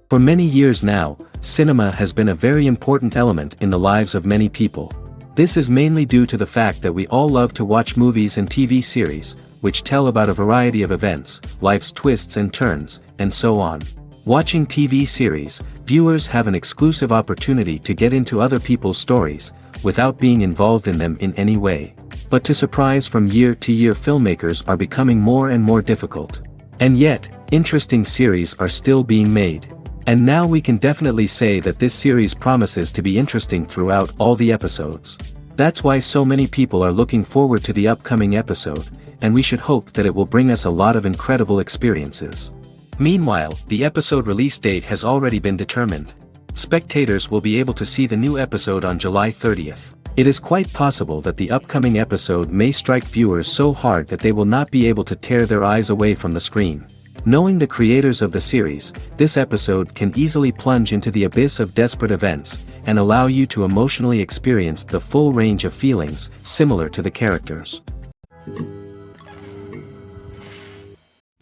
For many years now, cinema has been a very important element in the lives of many people. This is mainly due to the fact that we all love to watch movies and TV series, which tell about a variety of events, life's twists and turns, and so on. Watching TV series, viewers have an exclusive opportunity to get into other people's stories, without being involved in them in any way. But to surprise from year to year, filmmakers are becoming more and more difficult. And yet, interesting series are still being made. And now we can definitely say that this series promises to be interesting throughout all the episodes. That's why so many people are looking forward to the upcoming episode, and we should hope that it will bring us a lot of incredible experiences. Meanwhile, the episode release date has already been determined. Spectators will be able to see the new episode on July 30th. It is quite possible that the upcoming episode may strike viewers so hard that they will not be able to tear their eyes away from the screen. Knowing the creators of the series, this episode can easily plunge into the abyss of desperate events, and allow you to emotionally experience the full range of feelings, similar to the characters.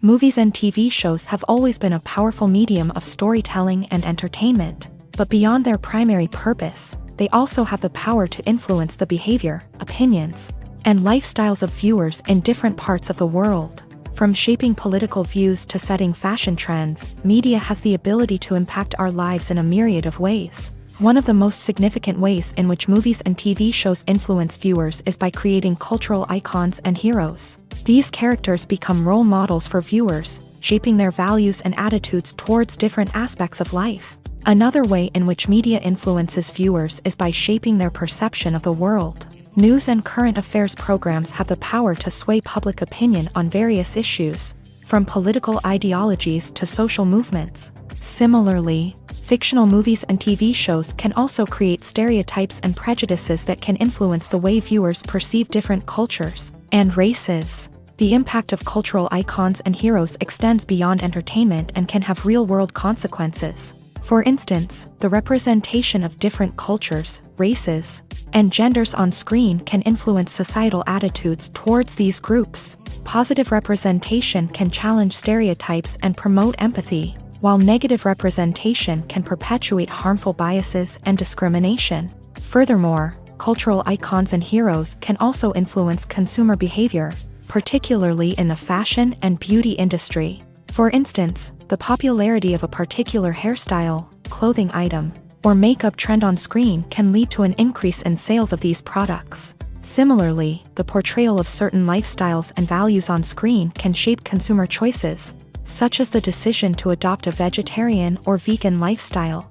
Movies and TV shows have always been a powerful medium of storytelling and entertainment, but beyond their primary purpose, they also have the power to influence the behavior, opinions, and lifestyles of viewers in different parts of the world. From shaping political views to setting fashion trends, media has the ability to impact our lives in a myriad of ways. One of the most significant ways in which movies and TV shows influence viewers is by creating cultural icons and heroes. These characters become role models for viewers, shaping their values and attitudes towards different aspects of life. Another way in which media influences viewers is by shaping their perception of the world. News and current affairs programs have the power to sway public opinion on various issues, from political ideologies to social movements. Similarly, fictional movies and TV shows can also create stereotypes and prejudices that can influence the way viewers perceive different cultures and races. The impact of cultural icons and heroes extends beyond entertainment and can have real-world consequences. For instance, the representation of different cultures, races, and genders on screen can influence societal attitudes towards these groups. Positive representation can challenge stereotypes and promote empathy, while negative representation can perpetuate harmful biases and discrimination. Furthermore, cultural icons and heroes can also influence consumer behavior, particularly in the fashion and beauty industry. For instance, the popularity of a particular hairstyle, clothing item, or makeup trend on screen can lead to an increase in sales of these products. Similarly, the portrayal of certain lifestyles and values on screen can shape consumer choices, such as the decision to adopt a vegetarian or vegan lifestyle.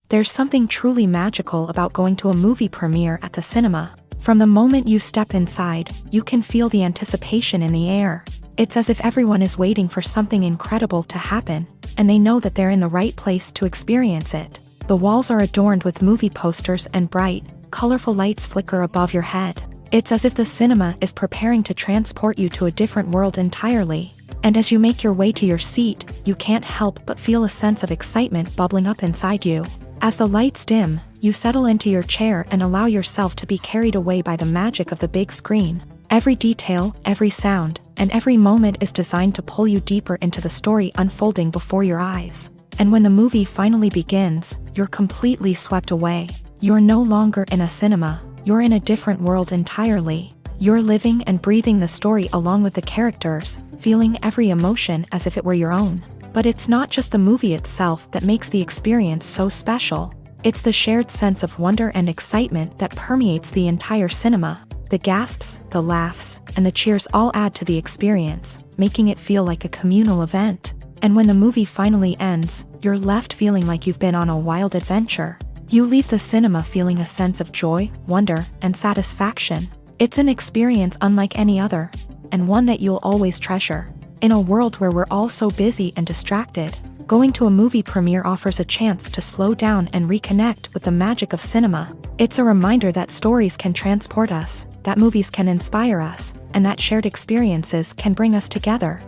There's something truly magical about going to a movie premiere at the cinema. From the moment you step inside, you can feel the anticipation in the air. It's as if everyone is waiting for something incredible to happen, and they know that they're in the right place to experience it. The walls are adorned with movie posters and bright, colorful lights flicker above your head. It's as if the cinema is preparing to transport you to a different world entirely. And as you make your way to your seat, you can't help but feel a sense of excitement bubbling up inside you. As the lights dim, you settle into your chair and allow yourself to be carried away by the magic of the big screen. Every detail, every sound, and every moment is designed to pull you deeper into the story unfolding before your eyes. And when the movie finally begins, you're completely swept away. You're no longer in a cinema, you're in a different world entirely. You're living and breathing the story along with the characters, feeling every emotion as if it were your own. But it's not just the movie itself that makes the experience so special. It's the shared sense of wonder and excitement that permeates the entire cinema. The gasps, the laughs, and the cheers all add to the experience, making it feel like a communal event. And when the movie finally ends, you're left feeling like you've been on a wild adventure. You leave the cinema feeling a sense of joy, wonder, and satisfaction. It's an experience unlike any other, and one that you'll always treasure. In a world where we're all so busy and distracted, going to a movie premiere offers a chance to slow down and reconnect with the magic of cinema. It's a reminder that stories can transport us, that movies can inspire us, and that shared experiences can bring us together.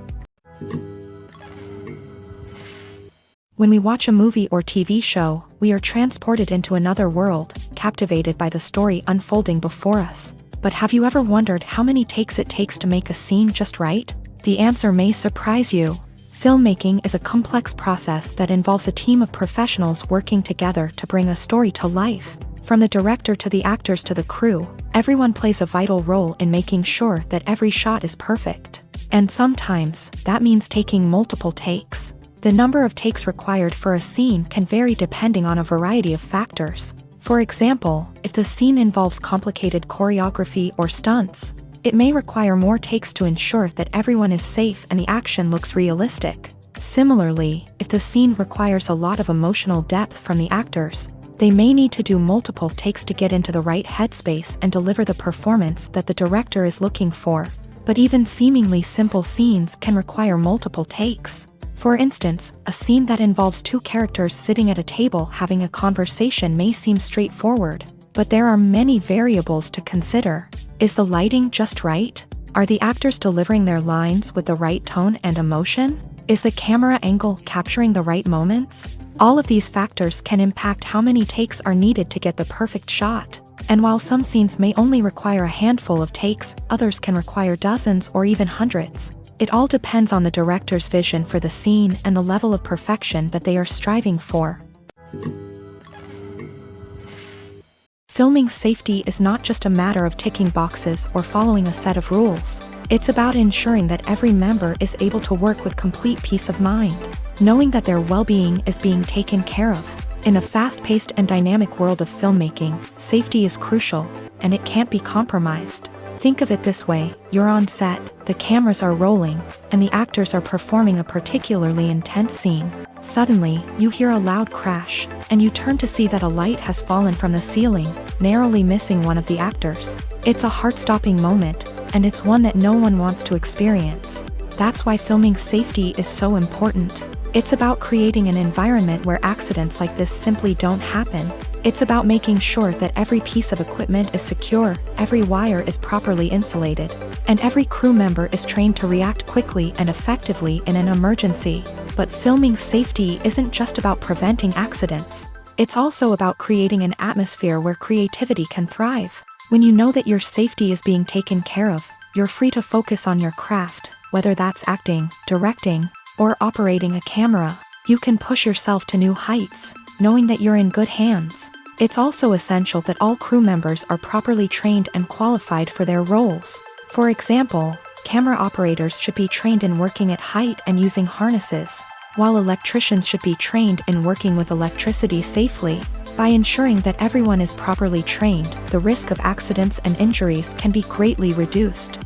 When we watch a movie or TV show, we are transported into another world, captivated by the story unfolding before us. But have you ever wondered how many takes it takes to make a scene just right? The answer may surprise you. Filmmaking is a complex process that involves a team of professionals working together to bring a story to life. From the director to the actors to the crew, everyone plays a vital role in making sure that every shot is perfect. And sometimes, that means taking multiple takes. The number of takes required for a scene can vary depending on a variety of factors. For example, if the scene involves complicated choreography or stunts, it may require more takes to ensure that everyone is safe and the action looks realistic. Similarly, if the scene requires a lot of emotional depth from the actors, they may need to do multiple takes to get into the right headspace and deliver the performance that the director is looking for. But even seemingly simple scenes can require multiple takes. For instance, a scene that involves two characters sitting at a table having a conversation may seem straightforward, but there are many variables to consider. Is the lighting just right? Are the actors delivering their lines with the right tone and emotion? Is the camera angle capturing the right moments? All of these factors can impact how many takes are needed to get the perfect shot. And while some scenes may only require a handful of takes, others can require dozens or even hundreds. It all depends on the director's vision for the scene and the level of perfection that they are striving for. Filming safety is not just a matter of ticking boxes or following a set of rules. It's about ensuring that every member is able to work with complete peace of mind, knowing that their well-being is being taken care of. In a fast-paced and dynamic world of filmmaking, safety is crucial, and it can't be compromised. Think of it this way: you're on set, the cameras are rolling, and the actors are performing a particularly intense scene. Suddenly, you hear a loud crash, and you turn to see that a light has fallen from the ceiling, narrowly missing one of the actors. It's a heart-stopping moment, and it's one that no one wants to experience. That's why filming safety is so important. It's about creating an environment where accidents like this simply don't happen. It's about making sure that every piece of equipment is secure, every wire is properly insulated, and every crew member is trained to react quickly and effectively in an emergency. But filming safety isn't just about preventing accidents. It's also about creating an atmosphere where creativity can thrive. When you know that your safety is being taken care of, you're free to focus on your craft, whether that's acting, directing, or operating a camera. You can push yourself to new heights, knowing that you're in good hands. It's also essential that all crew members are properly trained and qualified for their roles. For example, camera operators should be trained in working at height and using harnesses, while electricians should be trained in working with electricity safely. By ensuring that everyone is properly trained, the risk of accidents and injuries can be greatly reduced.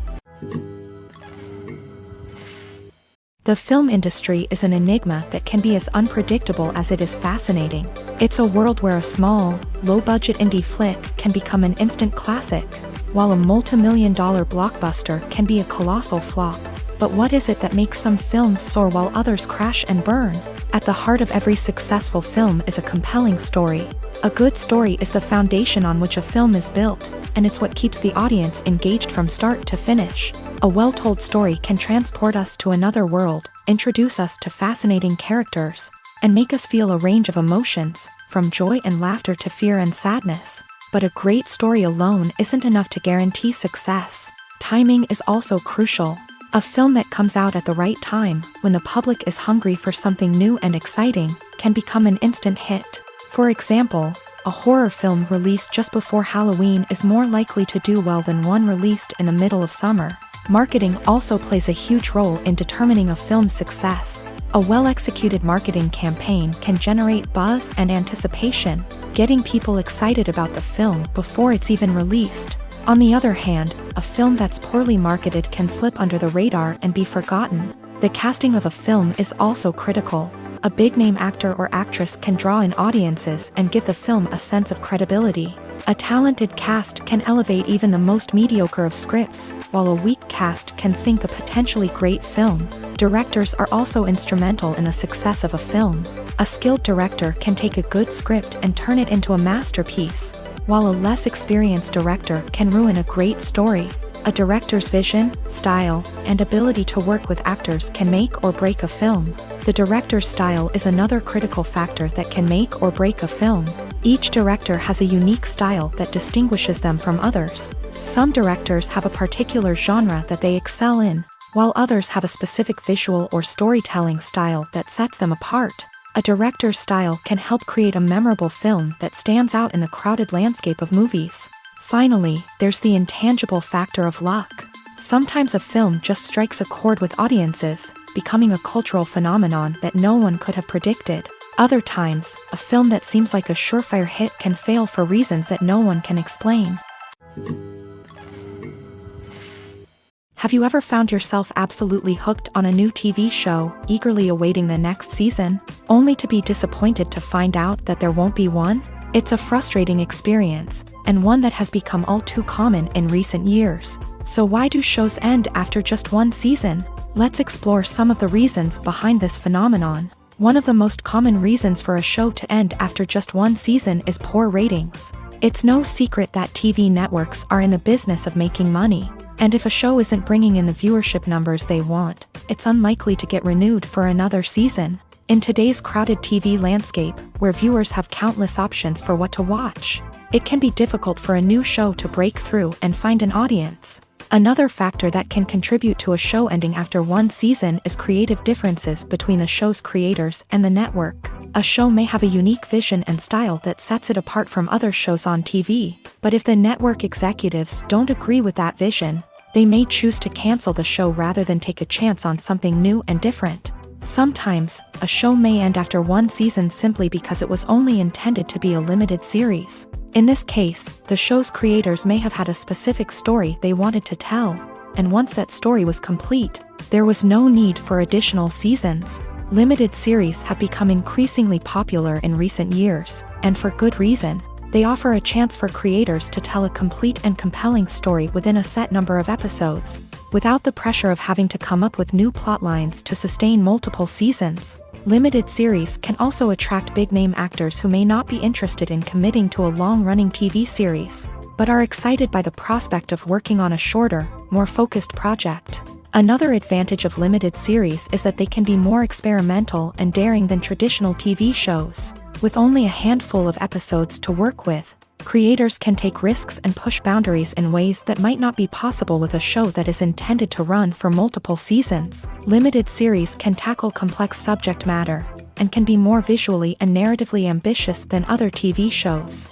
The film industry is an enigma that can be as unpredictable as it is fascinating. It's a world where a small, low-budget indie flick can become an instant classic, while a multi-million-dollar blockbuster can be a colossal flop. But what is it that makes some films soar while others crash and burn? At the heart of every successful film is a compelling story. A good story is the foundation on which a film is built, and it's what keeps the audience engaged from start to finish. A well-told story can transport us to another world, introduce us to fascinating characters, and make us feel a range of emotions, from joy and laughter to fear and sadness. But a great story alone isn't enough to guarantee success. Timing is also crucial. A film that comes out at the right time, when the public is hungry for something new and exciting, can become an instant hit. For example, a horror film released just before Halloween is more likely to do well than one released in the middle of summer. Marketing also plays a huge role in determining a film's success. A well-executed marketing campaign can generate buzz and anticipation, getting people excited about the film before it's even released. On the other hand, a film that's poorly marketed can slip under the radar and be forgotten. The casting of a film is also critical. A big-name actor or actress can draw in audiences and give the film a sense of credibility. A talented cast can elevate even the most mediocre of scripts, while a weak cast can sink a potentially great film. Directors are also instrumental in the success of a film. A skilled director can take a good script and turn it into a masterpiece, while a less experienced director can ruin a great story. A director's vision, style, and ability to work with actors can make or break a film. The director's style is another critical factor that can make or break a film. Each director has a unique style that distinguishes them from others. Some directors have a particular genre that they excel in, while others have a specific visual or storytelling style that sets them apart. A director's style can help create a memorable film that stands out in the crowded landscape of movies. Finally, there's the intangible factor of luck. Sometimes a film just strikes a chord with audiences, becoming a cultural phenomenon that no one could have predicted. Other times, a film that seems like a surefire hit can fail for reasons that no one can explain. Have you ever found yourself absolutely hooked on a new TV show, eagerly awaiting the next season, only to be disappointed to find out that there won't be one? It's a frustrating experience, and one that has become all too common in recent years. So why do shows end after just one season? Let's explore some of the reasons behind this phenomenon. One of the most common reasons for a show to end after just one season is poor ratings. It's no secret that TV networks are in the business of making money. And if a show isn't bringing in the viewership numbers they want, it's unlikely to get renewed for another season. In today's crowded TV landscape, where viewers have countless options for what to watch, it can be difficult for a new show to break through and find an audience. Another factor that can contribute to a show ending after one season is creative differences between the show's creators and the network. A show may have a unique vision and style that sets it apart from other shows on TV, but if the network executives don't agree with that vision, they may choose to cancel the show rather than take a chance on something new and different. Sometimes, a show may end after one season simply because it was only intended to be a limited series. In this case, the show's creators may have had a specific story they wanted to tell, and once that story was complete, there was no need for additional seasons. Limited series have become increasingly popular in recent years, and for good reason. They offer a chance for creators to tell a complete and compelling story within a set number of episodes, without the pressure of having to come up with new plotlines to sustain multiple seasons. Limited series can also attract big-name actors who may not be interested in committing to a long-running TV series, but are excited by the prospect of working on a shorter, more focused project. Another advantage of limited series is that they can be more experimental and daring than traditional TV shows. With only a handful of episodes to work with, creators can take risks and push boundaries in ways that might not be possible with a show that is intended to run for multiple seasons. Limited series can tackle complex subject matter, and can be more visually and narratively ambitious than other TV shows.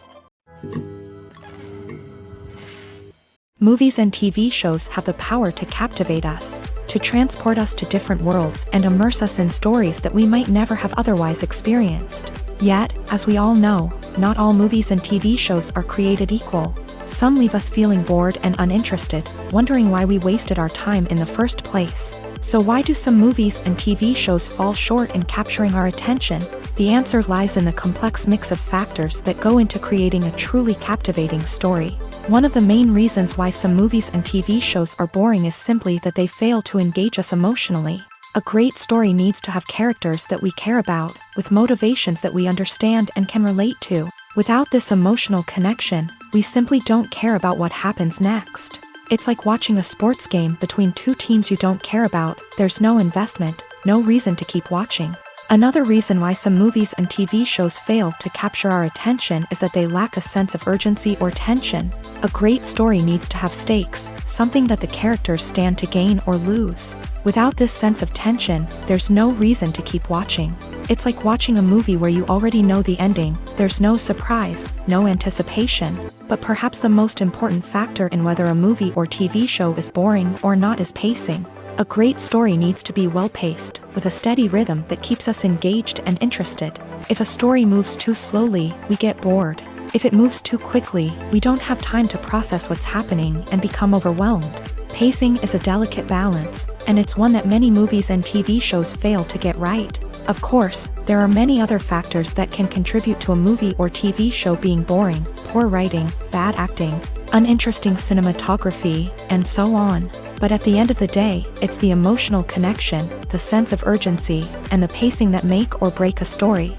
Movies and TV shows have the power to captivate us, to transport us to different worlds and immerse us in stories that we might never have otherwise experienced. Yet, as we all know, not all movies and TV shows are created equal. Some leave us feeling bored and uninterested, wondering why we wasted our time in the first place. So why do some movies and TV shows fall short in capturing our attention? The answer lies in the complex mix of factors that go into creating a truly captivating story. One of the main reasons why some movies and TV shows are boring is simply that they fail to engage us emotionally. A great story needs to have characters that we care about, with motivations that we understand and can relate to. Without this emotional connection, we simply don't care about what happens next. It's like watching a sports game between two teams you don't care about. There's no investment, no reason to keep watching. Another reason why some movies and TV shows fail to capture our attention is that they lack a sense of urgency or tension. A great story needs to have stakes, something that the characters stand to gain or lose. Without this sense of tension, there's no reason to keep watching. It's like watching a movie where you already know the ending. There's no surprise, no anticipation. But perhaps the most important factor in whether a movie or TV show is boring or not is pacing. A great story needs to be well-paced, with a steady rhythm that keeps us engaged and interested. If a story moves too slowly, we get bored. If it moves too quickly, we don't have time to process what's happening and become overwhelmed. Pacing is a delicate balance, and it's one that many movies and TV shows fail to get right. Of course, there are many other factors that can contribute to a movie or TV show being boring: poor writing, bad acting, uninteresting cinematography, and so on. But at the end of the day, it's the emotional connection, the sense of urgency, and the pacing that make or break a story.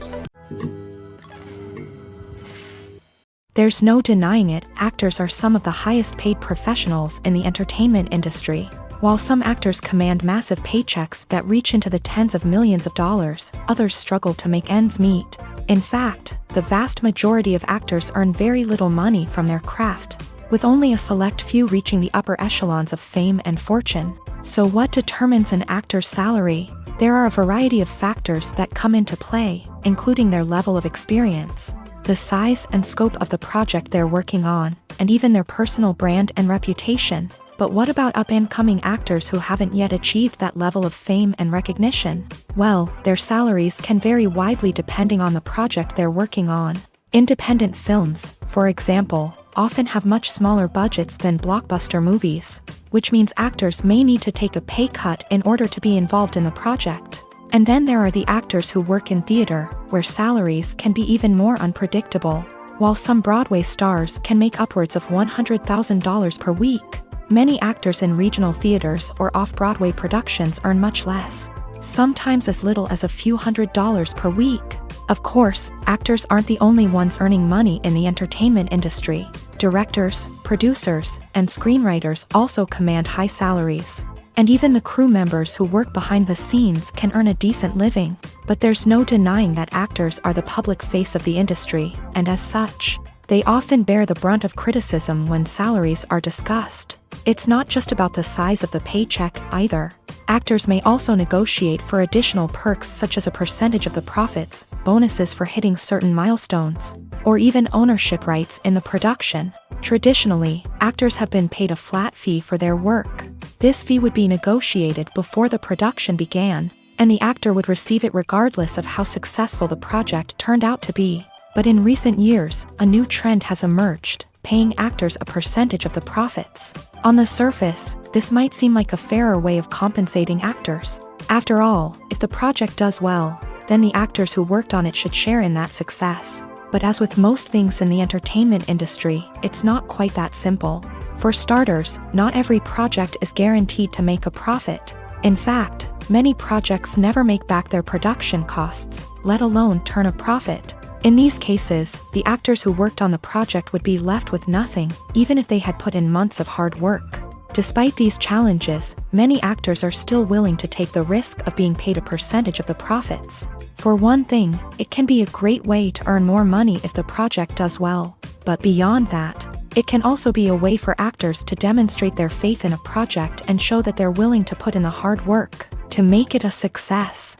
There's no denying it, actors are some of the highest paid professionals in the entertainment industry. While some actors command massive paychecks that reach into the tens of millions of dollars, others struggle to make ends meet. In fact, the vast majority of actors earn very little money from their craft, with only a select few reaching the upper echelons of fame and fortune. So what determines an actor's salary? There are a variety of factors that come into play, including their level of experience, the size and scope of the project they're working on, and even their personal brand and reputation. But what about up-and-coming actors who haven't yet achieved that level of fame and recognition? Well, their salaries can vary widely depending on the project they're working on. Independent films, for example, often have much smaller budgets than blockbuster movies, which means actors may need to take a pay cut in order to be involved in the project. And then there are the actors who work in theater, where salaries can be even more unpredictable. While some Broadway stars can make upwards of $100,000 per week, many actors in regional theaters or off-Broadway productions earn much less, sometimes as little as a few $100s per week. Of course, actors aren't the only ones earning money in the entertainment industry. Directors, producers, and screenwriters also command high salaries. And even the crew members who work behind the scenes can earn a decent living. But there's no denying that actors are the public face of the industry, and as such, they often bear the brunt of criticism when salaries are discussed. It's not just about the size of the paycheck, either. Actors may also negotiate for additional perks such as a percentage of the profits, bonuses for hitting certain milestones, or even ownership rights in the production. Traditionally, actors have been paid a flat fee for their work. This fee would be negotiated before the production began, and the actor would receive it regardless of how successful the project turned out to be. But in recent years, a new trend has emerged, paying actors a percentage of the profits. On the surface, this might seem like a fairer way of compensating actors. After all, if the project does well, then the actors who worked on it should share in that success. But as with most things in the entertainment industry, it's not quite that simple. For starters, not every project is guaranteed to make a profit. In fact, many projects never make back their production costs, let alone turn a profit. In these cases, the actors who worked on the project would be left with nothing, even if they had put in months of hard work. Despite these challenges, many actors are still willing to take the risk of being paid a percentage of the profits. For one thing, it can be a great way to earn more money if the project does well. But beyond that, it can also be a way for actors to demonstrate their faith in a project and show that they're willing to put in the hard work to make it a success.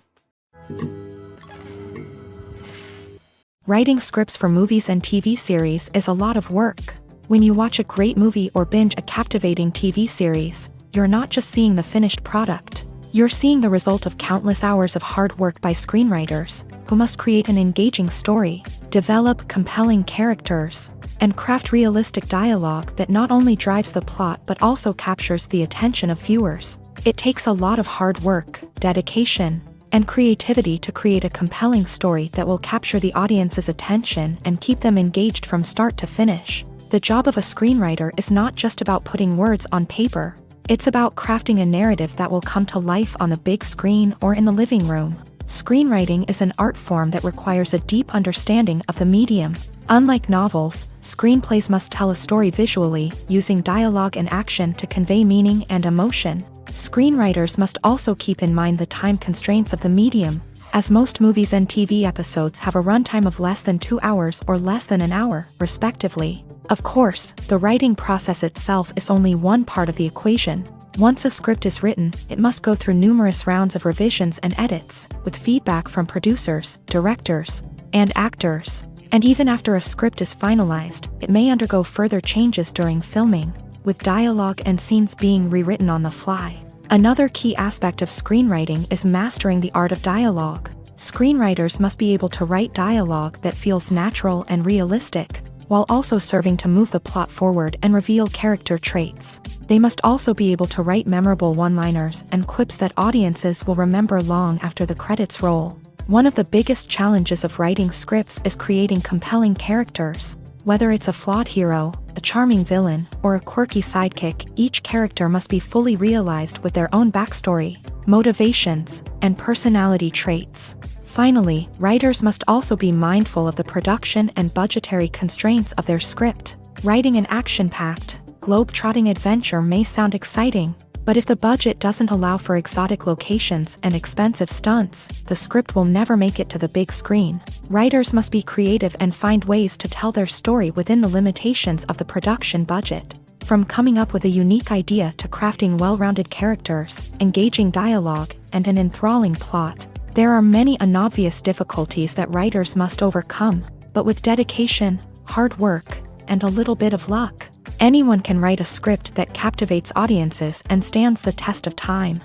Writing scripts for movies and TV series is a lot of work. When you watch a great movie or binge a captivating TV series, you're not just seeing the finished product. You're seeing the result of countless hours of hard work by screenwriters, who must create an engaging story, develop compelling characters, and craft realistic dialogue that not only drives the plot but also captures the attention of viewers. It takes a lot of hard work, dedication, and creativity to create a compelling story that will capture the audience's attention and keep them engaged from start to finish. The job of a screenwriter is not just about putting words on paper. It's about crafting a narrative that will come to life on the big screen or in the living room. Screenwriting is an art form that requires a deep understanding of the medium. Unlike novels, screenplays must tell a story visually, using dialogue and action to convey meaning and emotion. Screenwriters must also keep in mind the time constraints of the medium, as most movies and TV episodes have a runtime of less than 2 hours or less than an hour, respectively. Of course, the writing process itself is only one part of the equation. Once a script is written, it must go through numerous rounds of revisions and edits, with feedback from producers, directors, and actors. And even after a script is finalized, it may undergo further changes during filming, with dialogue and scenes being rewritten on the fly. Another key aspect of screenwriting is mastering the art of dialogue. Screenwriters must be able to write dialogue that feels natural and realistic, while also serving to move the plot forward and reveal character traits. They must also be able to write memorable one-liners and quips that audiences will remember long after the credits roll. One of the biggest challenges of writing scripts is creating compelling characters. Whether it's a flawed hero, a charming villain, or a quirky sidekick, each character must be fully realized with their own backstory, motivations, and personality traits. Finally, writers must also be mindful of the production and budgetary constraints of their script. Writing an action-packed, globe-trotting adventure may sound exciting, but if the budget doesn't allow for exotic locations and expensive stunts, the script will never make it to the big screen. Writers must be creative and find ways to tell their story within the limitations of the production budget. From coming up with a unique idea to crafting well-rounded characters, engaging dialogue, and an enthralling plot, there are many unobvious difficulties that writers must overcome, but with dedication, hard work, and a little bit of luck, anyone can write a script that captivates audiences and stands the test of time.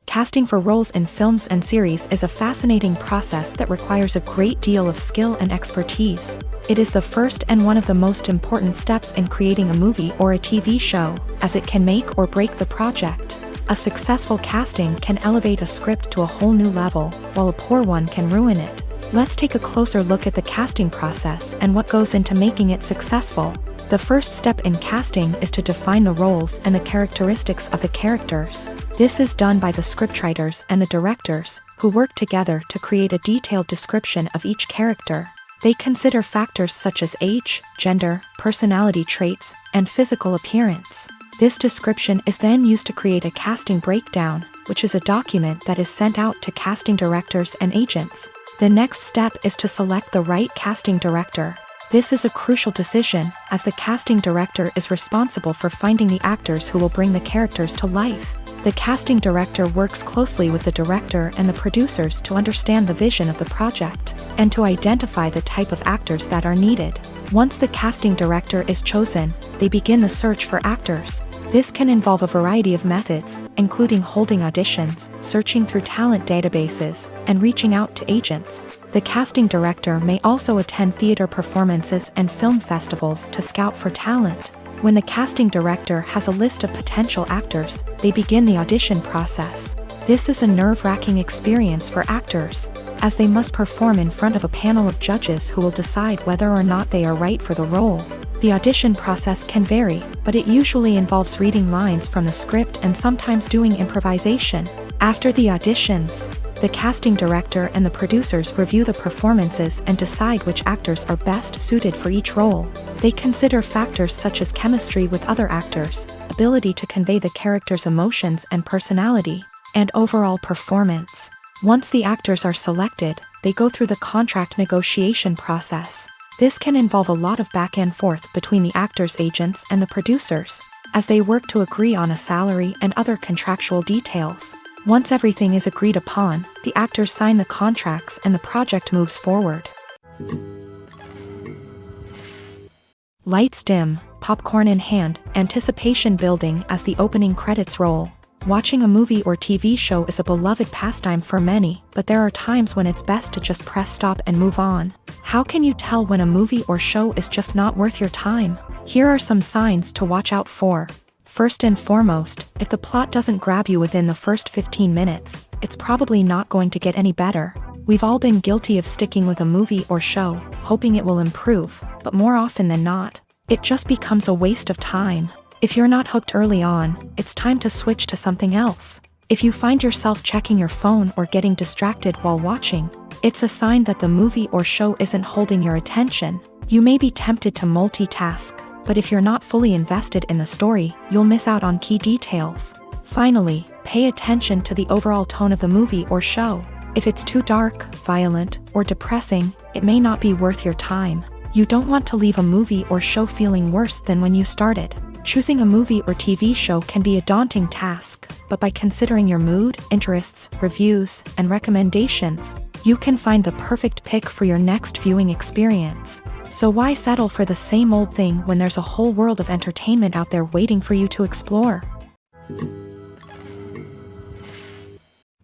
Casting for roles in films and series is a fascinating process that requires a great deal of skill and expertise. It is the first and one of the most important steps in creating a movie or a TV show, as it can make or break the project. A successful casting can elevate a script to a whole new level, while a poor one can ruin it. Let's take a closer look at the casting process and what goes into making it successful. The first step in casting is to define the roles and the characteristics of the characters. This is done by the scriptwriters and the directors, who work together to create a detailed description of each character. They consider factors such as age, gender, personality traits, and physical appearance. This description is then used to create a casting breakdown, which is a document that is sent out to casting directors and agents. The next step is to select the right casting director. This is a crucial decision, as the casting director is responsible for finding the actors who will bring the characters to life. The casting director works closely with the director and the producers to understand the vision of the project, and to identify the type of actors that are needed. Once the casting director is chosen, they begin the search for actors. This can involve a variety of methods, including holding auditions, searching through talent databases, and reaching out to agents. The casting director may also attend theater performances and film festivals to scout for talent. When the casting director has a list of potential actors, they begin the audition process. This is a nerve-wracking experience for actors, as they must perform in front of a panel of judges who will decide whether or not they are right for the role. The audition process can vary, but it usually involves reading lines from the script and sometimes doing improvisation. After the auditions, the casting director and the producers review the performances and decide which actors are best suited for each role. They consider factors such as chemistry with other actors, ability to convey the character's emotions and personality, and overall performance. Once the actors are selected, they go through the contract negotiation process. This can involve a lot of back and forth between the actors' agents and the producers, as they work to agree on a salary and other contractual details. Once everything is agreed upon, the actors sign the contracts and the project moves forward. Lights dim, popcorn in hand, anticipation building as the opening credits roll. Watching a movie or TV show is a beloved pastime for many, but there are times when it's best to just press stop and move on. How can you tell when a movie or show is just not worth your time? Here are some signs to watch out for. First and foremost, if the plot doesn't grab you within the first 15 minutes, it's probably not going to get any better. We've all been guilty of sticking with a movie or show, hoping it will improve, but more often than not, it just becomes a waste of time. If you're not hooked early on, it's time to switch to something else. If you find yourself checking your phone or getting distracted while watching, it's a sign that the movie or show isn't holding your attention. You may be tempted to multitask, but if you're not fully invested in the story, you'll miss out on key details. Finally, pay attention to the overall tone of the movie or show. If it's too dark, violent, or depressing, it may not be worth your time. You don't want to leave a movie or show feeling worse than when you started. Choosing a movie or TV show can be a daunting task, but by considering your mood, interests, reviews, and recommendations, you can find the perfect pick for your next viewing experience. So why settle for the same old thing when there's a whole world of entertainment out there waiting for you to explore?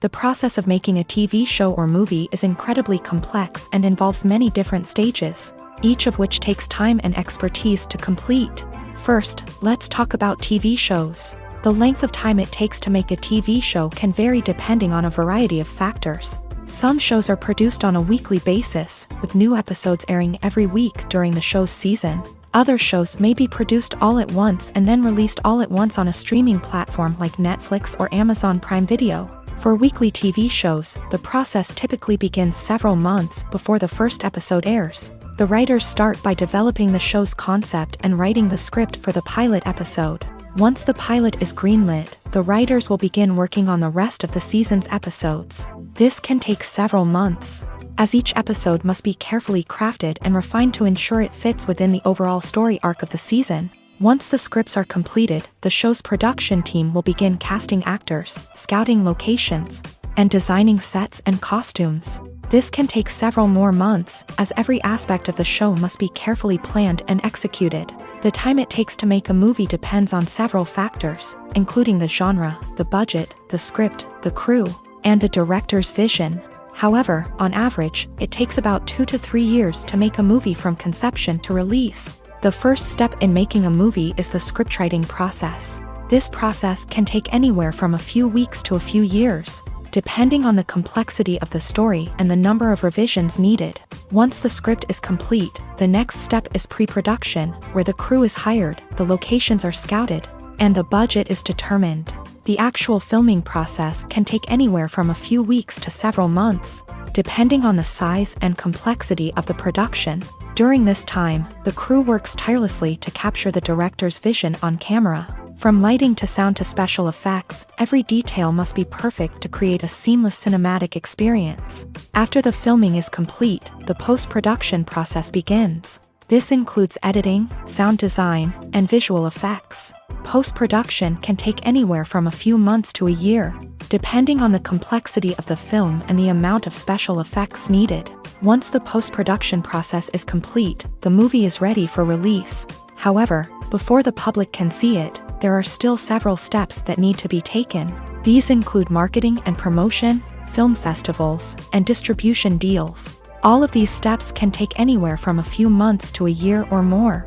The process of making a TV show or movie is incredibly complex and involves many different stages, each of which takes time and expertise to complete. First, let's talk about TV shows. The length of time it takes to make a TV show can vary depending on a variety of factors. Some shows are produced on a weekly basis, with new episodes airing every week during the show's season. Other shows may be produced all at once and then released all at once on a streaming platform like Netflix or Amazon Prime Video. For weekly TV shows, the process typically begins several months before the first episode airs. The writers start by developing the show's concept and writing the script for the pilot episode. Once the pilot is greenlit, the writers will begin working on the rest of the season's episodes. This can take several months. as each episode must be carefully crafted and refined to ensure it fits within the overall story arc of the season. Once the scripts are completed, the show's production team will begin casting actors, scouting locations, and designing sets and costumes. This can take several more months, as every aspect of the show must be carefully planned and executed. The time it takes to make a movie depends on several factors, including the genre, the budget, the script, the crew, and the director's vision. However, on average, it takes about 2 to 3 years to make a movie from conception to release. The first step in making a movie is the scriptwriting process. This process can take anywhere from a few weeks to a few years, depending on the complexity of the story and the number of revisions needed. Once the script is complete, the next step is pre-production, where the crew is hired, the locations are scouted, and the budget is determined. The actual filming process can take anywhere from a few weeks to several months, depending on the size and complexity of the production. During this time, the crew works tirelessly to capture the director's vision on camera. From lighting to sound to special effects, every detail must be perfect to create a seamless cinematic experience. After the filming is complete, the post-production process begins. This includes editing, sound design, and visual effects. Post-production can take anywhere from a few months to a year, depending on the complexity of the film and the amount of special effects needed. Once the post-production process is complete, the movie is ready for release. However, before the public can see it, there are still several steps that need to be taken. These include marketing and promotion, film festivals, and distribution deals. All of these steps can take anywhere from a few months to a year or more.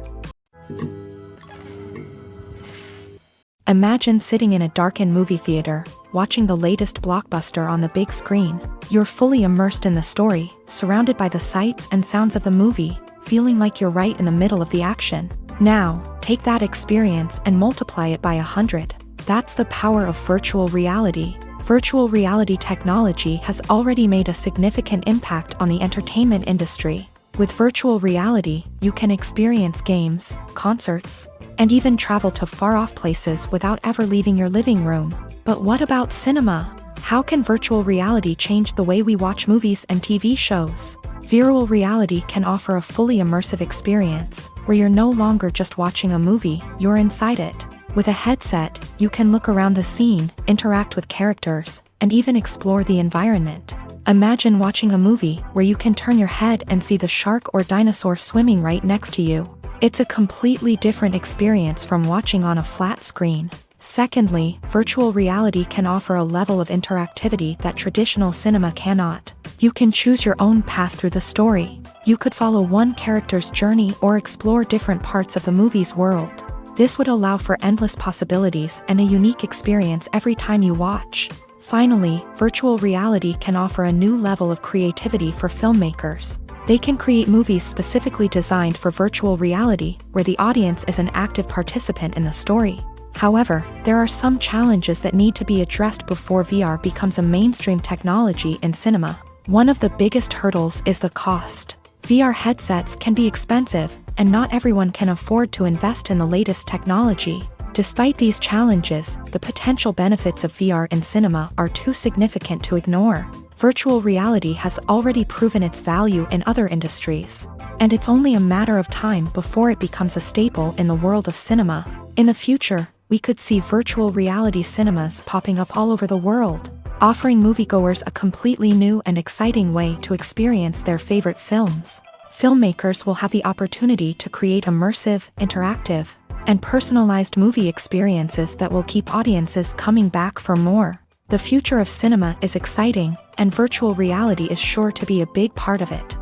Imagine sitting in a darkened movie theater, watching the latest blockbuster on the big screen. You're fully immersed in the story, surrounded by the sights and sounds of the movie, feeling like you're right in the middle of the action. Now, take that experience and multiply it by 100. That's the power of virtual reality. Virtual reality technology has already made a significant impact on the entertainment industry. With virtual reality, you can experience games, concerts, and even travel to far-off places without ever leaving your living room. But what about cinema? How can virtual reality change the way we watch movies and TV shows? Virtual reality can offer a fully immersive experience, where you're no longer just watching a movie, you're inside it. With a headset, you can look around the scene, interact with characters, and even explore the environment. Imagine watching a movie where you can turn your head and see the shark or dinosaur swimming right next to you. It's a completely different experience from watching on a flat screen. Secondly, virtual reality can offer a level of interactivity that traditional cinema cannot. You can choose your own path through the story. You could follow one character's journey or explore different parts of the movie's world. This would allow for endless possibilities and a unique experience every time you watch. Finally, virtual reality can offer a new level of creativity for filmmakers. They can create movies specifically designed for virtual reality, where the audience is an active participant in the story. However, there are some challenges that need to be addressed before VR becomes a mainstream technology in cinema. One of the biggest hurdles is the cost. VR headsets can be expensive, and not everyone can afford to invest in the latest technology. Despite these challenges, the potential benefits of VR in cinema are too significant to ignore. Virtual reality has already proven its value in other industries, and it's only a matter of time before it becomes a staple in the world of cinema. In the future, we could see virtual reality cinemas popping up all over the world, offering moviegoers a completely new and exciting way to experience their favorite films. Filmmakers will have the opportunity to create immersive, interactive, and personalized movie experiences that will keep audiences coming back for more. The future of cinema is exciting, and virtual reality is sure to be a big part of it.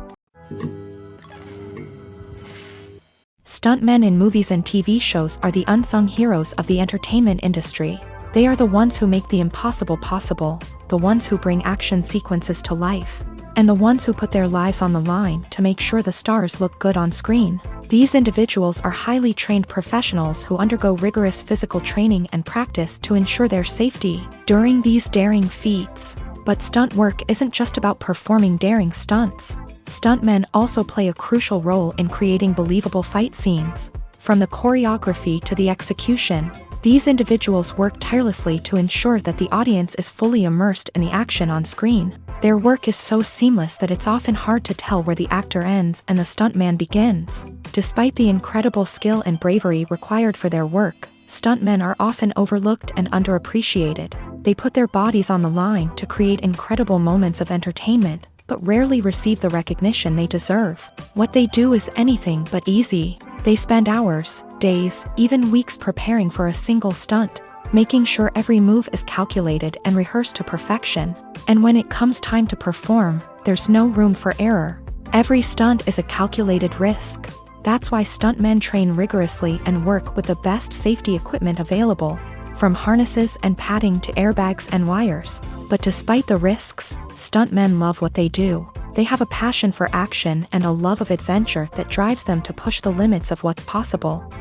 Stuntmen in movies and TV shows are the unsung heroes of the entertainment industry. They are the ones who make the impossible possible, the ones who bring action sequences to life, and the ones who put their lives on the line to make sure the stars look good on screen. These individuals are highly trained professionals who undergo rigorous physical training and practice to ensure their safety during these daring feats. But stunt work isn't just about performing daring stunts. Stuntmen also play a crucial role in creating believable fight scenes. From the choreography to the execution, these individuals work tirelessly to ensure that the audience is fully immersed in the action on screen. Their work is so seamless that it's often hard to tell where the actor ends and the stuntman begins. Despite the incredible skill and bravery required for their work, stuntmen are often overlooked and underappreciated. They put their bodies on the line to create incredible moments of entertainment, but rarely receive the recognition they deserve. What they do is anything but easy. They spend hours, days, even weeks preparing for a single stunt, making sure every move is calculated and rehearsed to perfection. And when it comes time to perform, there's no room for error. Every stunt is a calculated risk. That's why stuntmen train rigorously and work with the best safety equipment available, from harnesses and padding to airbags and wires. But despite the risks, stuntmen love what they do. They have a passion for action and a love of adventure that drives them to push the limits of what's possible.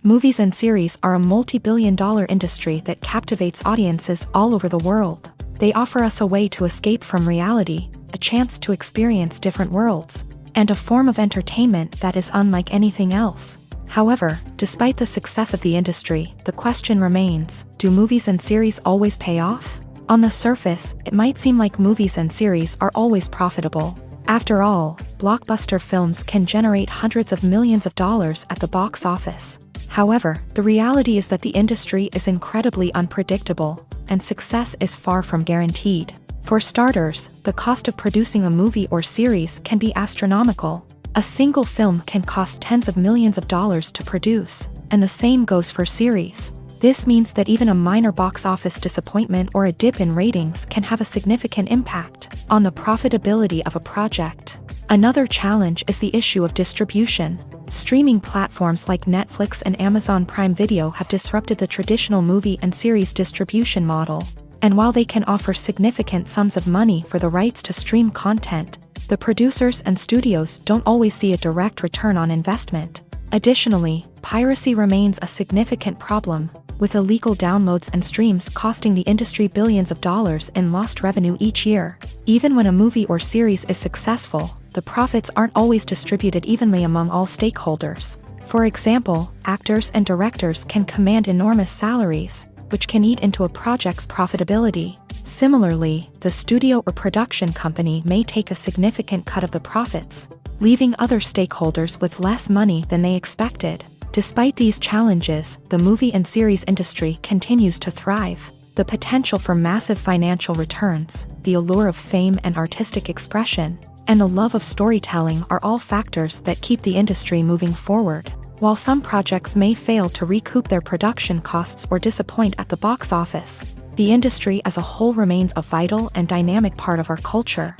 Movies and series are a multi-billion-dollar industry that captivates audiences all over the world. They offer us a way to escape from reality, a chance to experience different worlds, and a form of entertainment that is unlike anything else. However, despite the success of the industry, the question remains, do movies and series always pay off? On the surface, it might seem like movies and series are always profitable. After all, blockbuster films can generate hundreds of millions of dollars at the box office. However, the reality is that the industry is incredibly unpredictable, and success is far from guaranteed. For starters, the cost of producing a movie or series can be astronomical. A single film can cost tens of millions of dollars to produce, and the same goes for series. This means that even a minor box office disappointment or a dip in ratings can have a significant impact on the profitability of a project. Another challenge is the issue of distribution. Streaming platforms like Netflix and Amazon Prime Video have disrupted the traditional movie and series distribution model. And while they can offer significant sums of money for the rights to stream content, the producers and studios don't always see a direct return on investment. Additionally, piracy remains a significant problem, with illegal downloads and streams costing the industry billions of dollars in lost revenue each year. Even when a movie or series is successful, the profits aren't always distributed evenly among all stakeholders. For example, actors and directors can command enormous salaries, which can eat into a project's profitability. Similarly, the studio or production company may take a significant cut of the profits, leaving other stakeholders with less money than they expected. Despite these challenges, the movie and series industry continues to thrive. The potential for massive financial returns, the allure of fame and artistic expression, and the love of storytelling are all factors that keep the industry moving forward. While some projects may fail to recoup their production costs or disappoint at the box office, the industry as a whole remains a vital and dynamic part of our culture.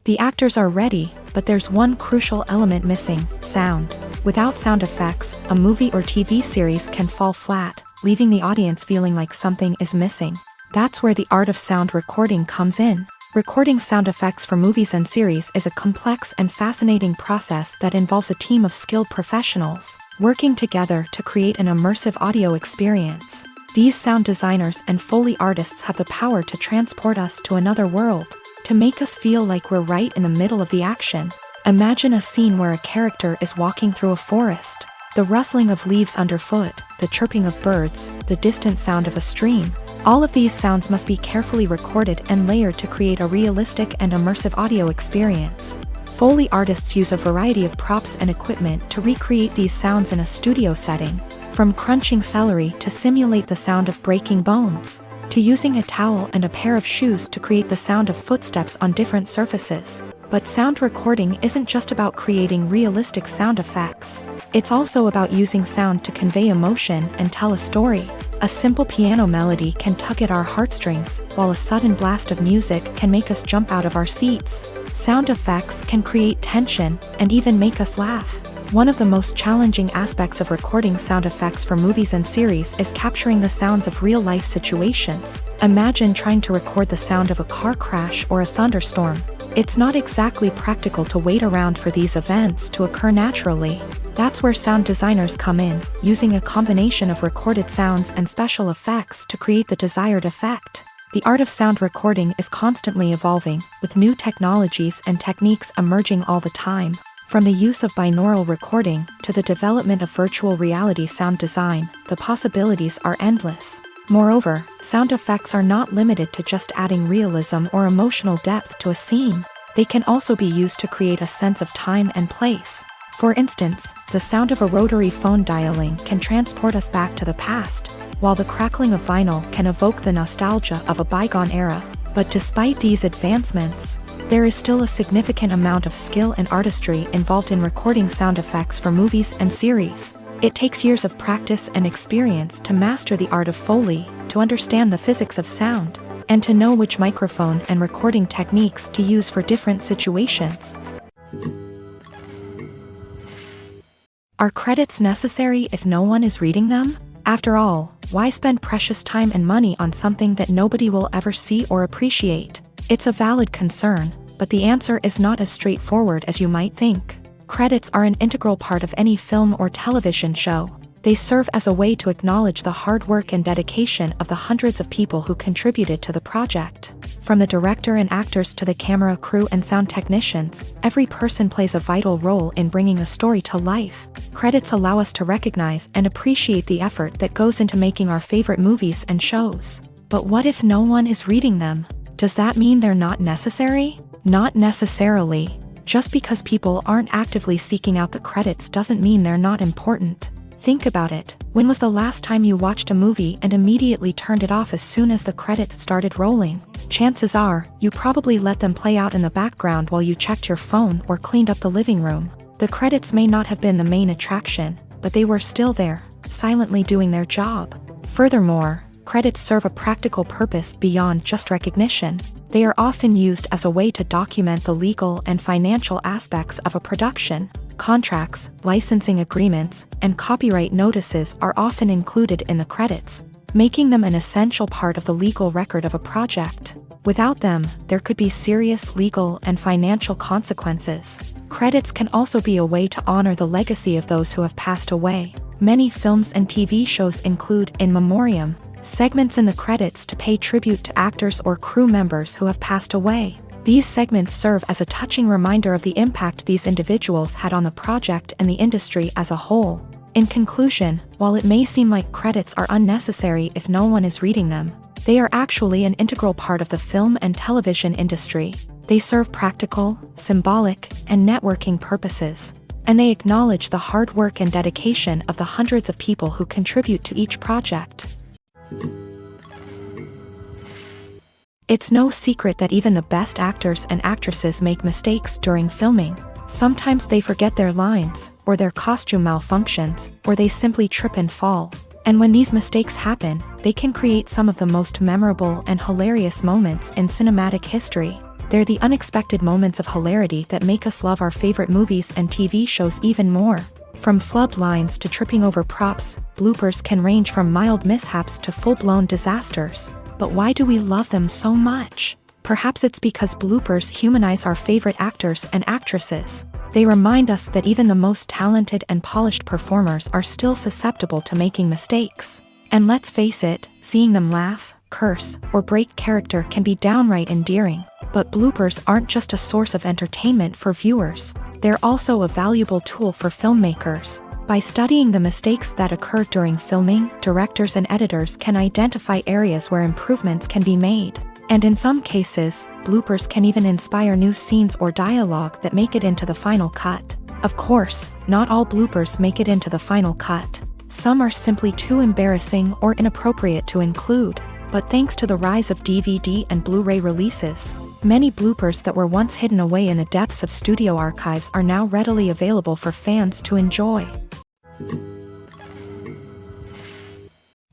The actors are ready, but there's one crucial element missing: sound. Without sound effects, a movie or TV series can fall flat, leaving the audience feeling like something is missing. That's where the art of sound recording comes in. Recording sound effects for movies and series is a complex and fascinating process that involves a team of skilled professionals working together to create an immersive audio experience. These sound designers and Foley artists have the power to transport us to another world, to make us feel like we're right in the middle of the action. Imagine a scene where a character is walking through a forest. The rustling of leaves underfoot, the chirping of birds, the distant sound of a stream. All of these sounds must be carefully recorded and layered to create a realistic and immersive audio experience. Foley artists use a variety of props and equipment to recreate these sounds in a studio setting, from crunching celery to simulate the sound of breaking bones, to using a towel and a pair of shoes to create the sound of footsteps on different surfaces. But sound recording isn't just about creating realistic sound effects. It's also about using sound to convey emotion and tell a story. A simple piano melody can tug at our heartstrings, while a sudden blast of music can make us jump out of our seats. Sound effects can create tension and even make us laugh. One of the most challenging aspects of recording sound effects for movies and series is capturing the sounds of real-life situations. Imagine trying to record the sound of a car crash or a thunderstorm. It's not exactly practical to wait around for these events to occur naturally. That's where sound designers come in, using a combination of recorded sounds and special effects to create the desired effect. The art of sound recording is constantly evolving, with new technologies and techniques emerging all the time. From the use of binaural recording to the development of virtual reality sound design, the possibilities are endless. Moreover, sound effects are not limited to just adding realism or emotional depth to a scene. They can also be used to create a sense of time and place. For instance, the sound of a rotary phone dialing can transport us back to the past, while the crackling of vinyl can evoke the nostalgia of a bygone era. But despite these advancements, there is still a significant amount of skill and artistry involved in recording sound effects for movies and series. It takes years of practice and experience to master the art of Foley, to understand the physics of sound, and to know which microphone and recording techniques to use for different situations. Are credits necessary if no one is reading them? After all, why spend precious time and money on something that nobody will ever see or appreciate? It's a valid concern, but the answer is not as straightforward as you might think. Credits are an integral part of any film or television show. They serve as a way to acknowledge the hard work and dedication of the hundreds of people who contributed to the project. From the director and actors to the camera crew and sound technicians, every person plays a vital role in bringing a story to life. Credits allow us to recognize and appreciate the effort that goes into making our favorite movies and shows. But what if no one is reading them? Does that mean they're not necessary? Not necessarily. Just because people aren't actively seeking out the credits doesn't mean they're not important. Think about it. When was the last time you watched a movie and immediately turned it off as soon as the credits started rolling? Chances are, you probably let them play out in the background while you checked your phone or cleaned up the living room. The credits may not have been the main attraction, but they were still there, silently doing their job. Furthermore, credits serve a practical purpose beyond just recognition. They are often used as a way to document the legal and financial aspects of a production. Contracts, licensing agreements, and copyright notices are often included in the credits, making them an essential part of the legal record of a project. Without them, there could be serious legal and financial consequences. Credits can also be a way to honor the legacy of those who have passed away. Many films and TV shows include in memoriam segments in the credits to pay tribute to actors or crew members who have passed away. These segments serve as a touching reminder of the impact these individuals had on the project and the industry as a whole. In conclusion, while it may seem like credits are unnecessary if no one is reading them, they are actually an integral part of the film and television industry. They serve practical, symbolic, and networking purposes, and they acknowledge the hard work and dedication of the hundreds of people who contribute to each project. It's no secret that even the best actors and actresses make mistakes during filming. Sometimes they forget their lines, or their costume malfunctions, or they simply trip and fall. And when these mistakes happen, they can create some of the most memorable and hilarious moments in cinematic history. They're the unexpected moments of hilarity that make us love our favorite movies and TV shows even more. From flubbed lines to tripping over props, bloopers can range from mild mishaps to full-blown disasters. But why do we love them so much? Perhaps it's because bloopers humanize our favorite actors and actresses. They remind us that even the most talented and polished performers are still susceptible to making mistakes. And let's face it, seeing them laugh, curse, or break character can be downright endearing. But bloopers aren't just a source of entertainment for viewers. They're also a valuable tool for filmmakers. By studying the mistakes that occur during filming, directors and editors can identify areas where improvements can be made. And in some cases, bloopers can even inspire new scenes or dialogue that make it into the final cut. Of course, not all bloopers make it into the final cut. Some are simply too embarrassing or inappropriate to include. But thanks to the rise of DVD and Blu-ray releases, many bloopers that were once hidden away in the depths of studio archives are now readily available for fans to enjoy.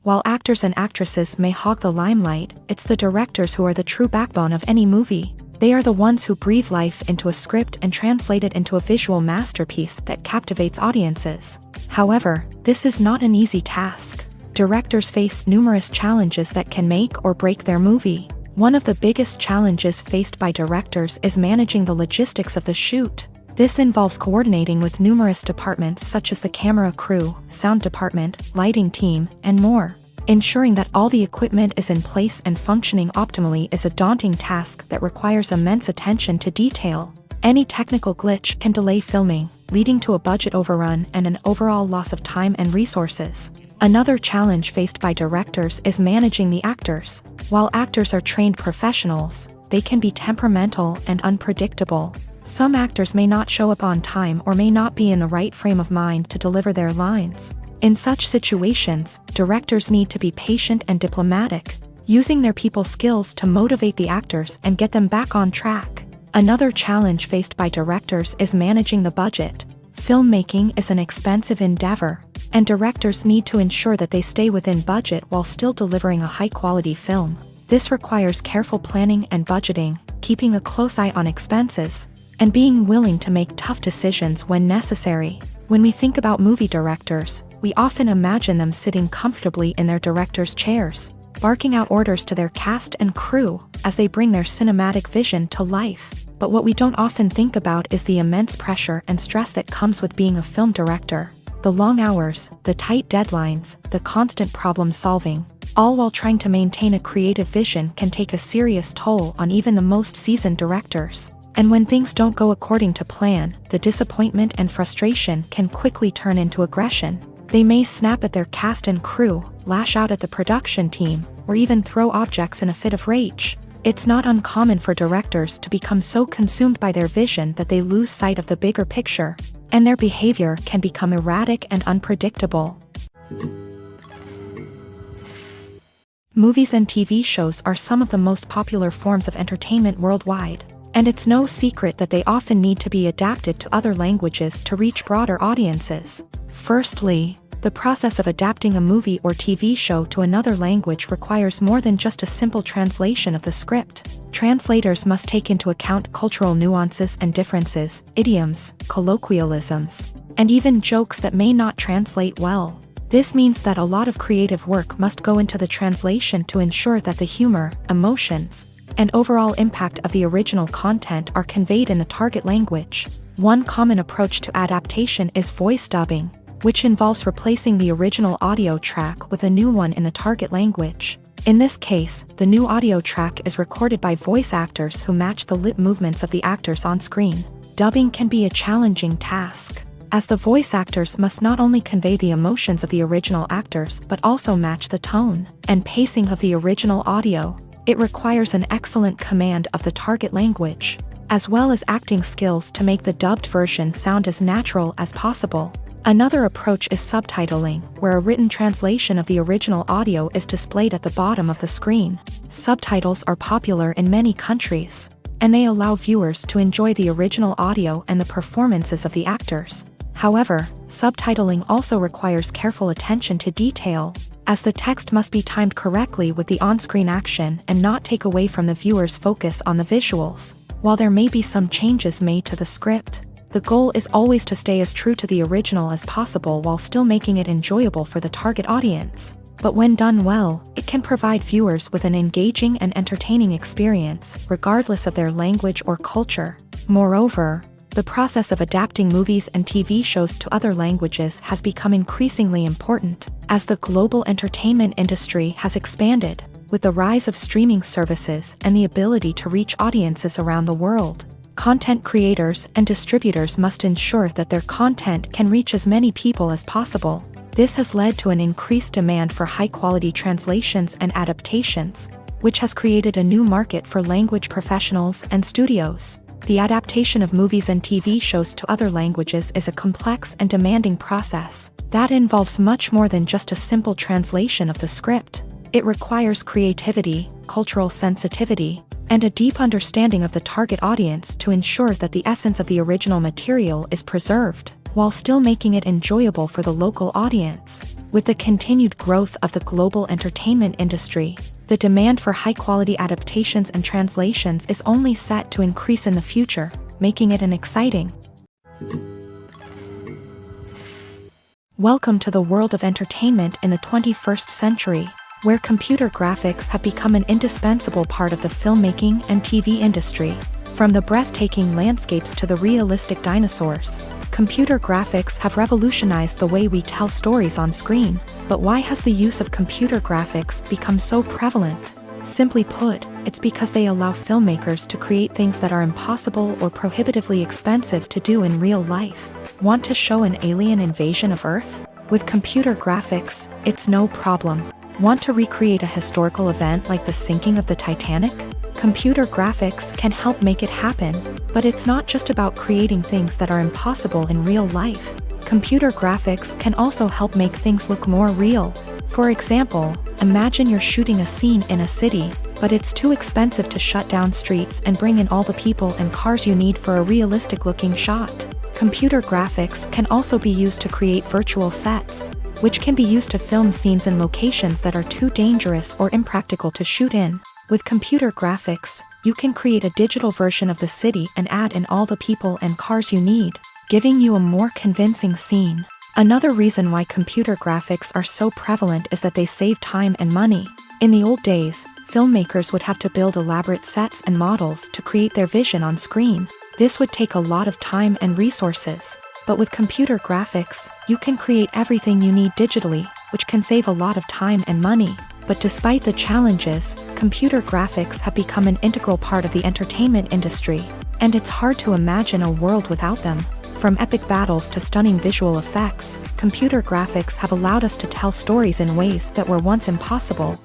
While actors and actresses may hog the limelight, it's the directors who are the true backbone of any movie. They are the ones who breathe life into a script and translate it into a visual masterpiece that captivates audiences. However, this is not an easy task. Directors face numerous challenges that can make or break their movie. One of the biggest challenges faced by directors is managing the logistics of the shoot. This involves coordinating with numerous departments such as the camera crew, sound department, lighting team, and more. Ensuring that all the equipment is in place and functioning optimally is a daunting task that requires immense attention to detail. Any technical glitch can delay filming, leading to a budget overrun and an overall loss of time and resources. Another challenge faced by directors is managing the actors. While actors are trained professionals, they can be temperamental and unpredictable. Some actors may not show up on time or may not be in the right frame of mind to deliver their lines. In such situations, directors need to be patient and diplomatic, using their people skills to motivate the actors and get them back on track. Another challenge faced by directors is managing the budget. Filmmaking is an expensive endeavor, and directors need to ensure that they stay within budget while still delivering a high-quality film. This requires careful planning and budgeting, keeping a close eye on expenses, and being willing to make tough decisions when necessary. When we think about movie directors, we often imagine them sitting comfortably in their director's chairs, barking out orders to their cast and crew as they bring their cinematic vision to life. But what we don't often think about is the immense pressure and stress that comes with being a film director. The long hours, the tight deadlines, the constant problem solving, all while trying to maintain a creative vision can take a serious toll on even the most seasoned directors. And when things don't go according to plan, the disappointment and frustration can quickly turn into aggression. They may snap at their cast and crew, lash out at the production team, or even throw objects in a fit of rage. It's not uncommon for directors to become so consumed by their vision that they lose sight of the bigger picture, and their behavior can become erratic and unpredictable. Movies and TV shows are some of the most popular forms of entertainment worldwide, and it's no secret that they often need to be adapted to other languages to reach broader audiences. Firstly, the process of adapting a movie or TV show to another language requires more than just a simple translation of the script. Translators must take into account cultural nuances and differences, idioms, colloquialisms, and even jokes that may not translate well. This means that a lot of creative work must go into the translation to ensure that the humor, emotions, and overall impact of the original content are conveyed in the target language. One common approach to adaptation is voice dubbing, which involves replacing the original audio track with a new one in the target language. In this case, the new audio track is recorded by voice actors who match the lip movements of the actors on screen. Dubbing can be a challenging task, as the voice actors must not only convey the emotions of the original actors but also match the tone and pacing of the original audio. It requires an excellent command of the target language, as well as acting skills to make the dubbed version sound as natural as possible. Another approach is subtitling, where a written translation of the original audio is displayed at the bottom of the screen. Subtitles are popular in many countries, and they allow viewers to enjoy the original audio and the performances of the actors. However, subtitling also requires careful attention to detail, as the text must be timed correctly with the on-screen action and not take away from the viewer's focus on the visuals. While there may be some changes made to the script, the goal is always to stay as true to the original as possible while still making it enjoyable for the target audience. But when done well, it can provide viewers with an engaging and entertaining experience, regardless of their language or culture. Moreover, the process of adapting movies and TV shows to other languages has become increasingly important, as the global entertainment industry has expanded, with the rise of streaming services and the ability to reach audiences around the world. Content creators and distributors must ensure that their content can reach as many people as possible. This has led to an increased demand for high-quality translations and adaptations, which has created a new market for language professionals and studios. The adaptation of movies and TV shows to other languages is a complex and demanding process that involves much more than just a simple translation of the script. It requires creativity, cultural sensitivity, and a deep understanding of the target audience to ensure that the essence of the original material is preserved, while still making it enjoyable for the local audience. With the continued growth of the global entertainment industry, the demand for high-quality adaptations and translations is only set to increase in the future, making it an exciting. Welcome to the world of entertainment in the 21st century, where computer graphics have become an indispensable part of the filmmaking and TV industry. From the breathtaking landscapes to the realistic dinosaurs, computer graphics have revolutionized the way we tell stories on screen. But why has the use of computer graphics become so prevalent? Simply put, it's because they allow filmmakers to create things that are impossible or prohibitively expensive to do in real life. Want to show an alien invasion of Earth? With computer graphics, it's no problem. Want to recreate a historical event like the sinking of the Titanic? Computer graphics can help make it happen, but it's not just about creating things that are impossible in real life. Computer graphics can also help make things look more real. For example, imagine you're shooting a scene in a city, but it's too expensive to shut down streets and bring in all the people and cars you need for a realistic-looking shot. Computer graphics can also be used to create virtual sets, which can be used to film scenes in locations that are too dangerous or impractical to shoot in. With computer graphics, you can create a digital version of the city and add in all the people and cars you need, giving you a more convincing scene. Another reason why computer graphics are so prevalent is that they save time and money. In the old days, filmmakers would have to build elaborate sets and models to create their vision on screen. This would take a lot of time and resources. But with computer graphics, you can create everything you need digitally, which can save a lot of time and money. But despite the challenges, computer graphics have become an integral part of the entertainment industry, and it's hard to imagine a world without them. From epic battles to stunning visual effects, computer graphics have allowed us to tell stories in ways that were once impossible.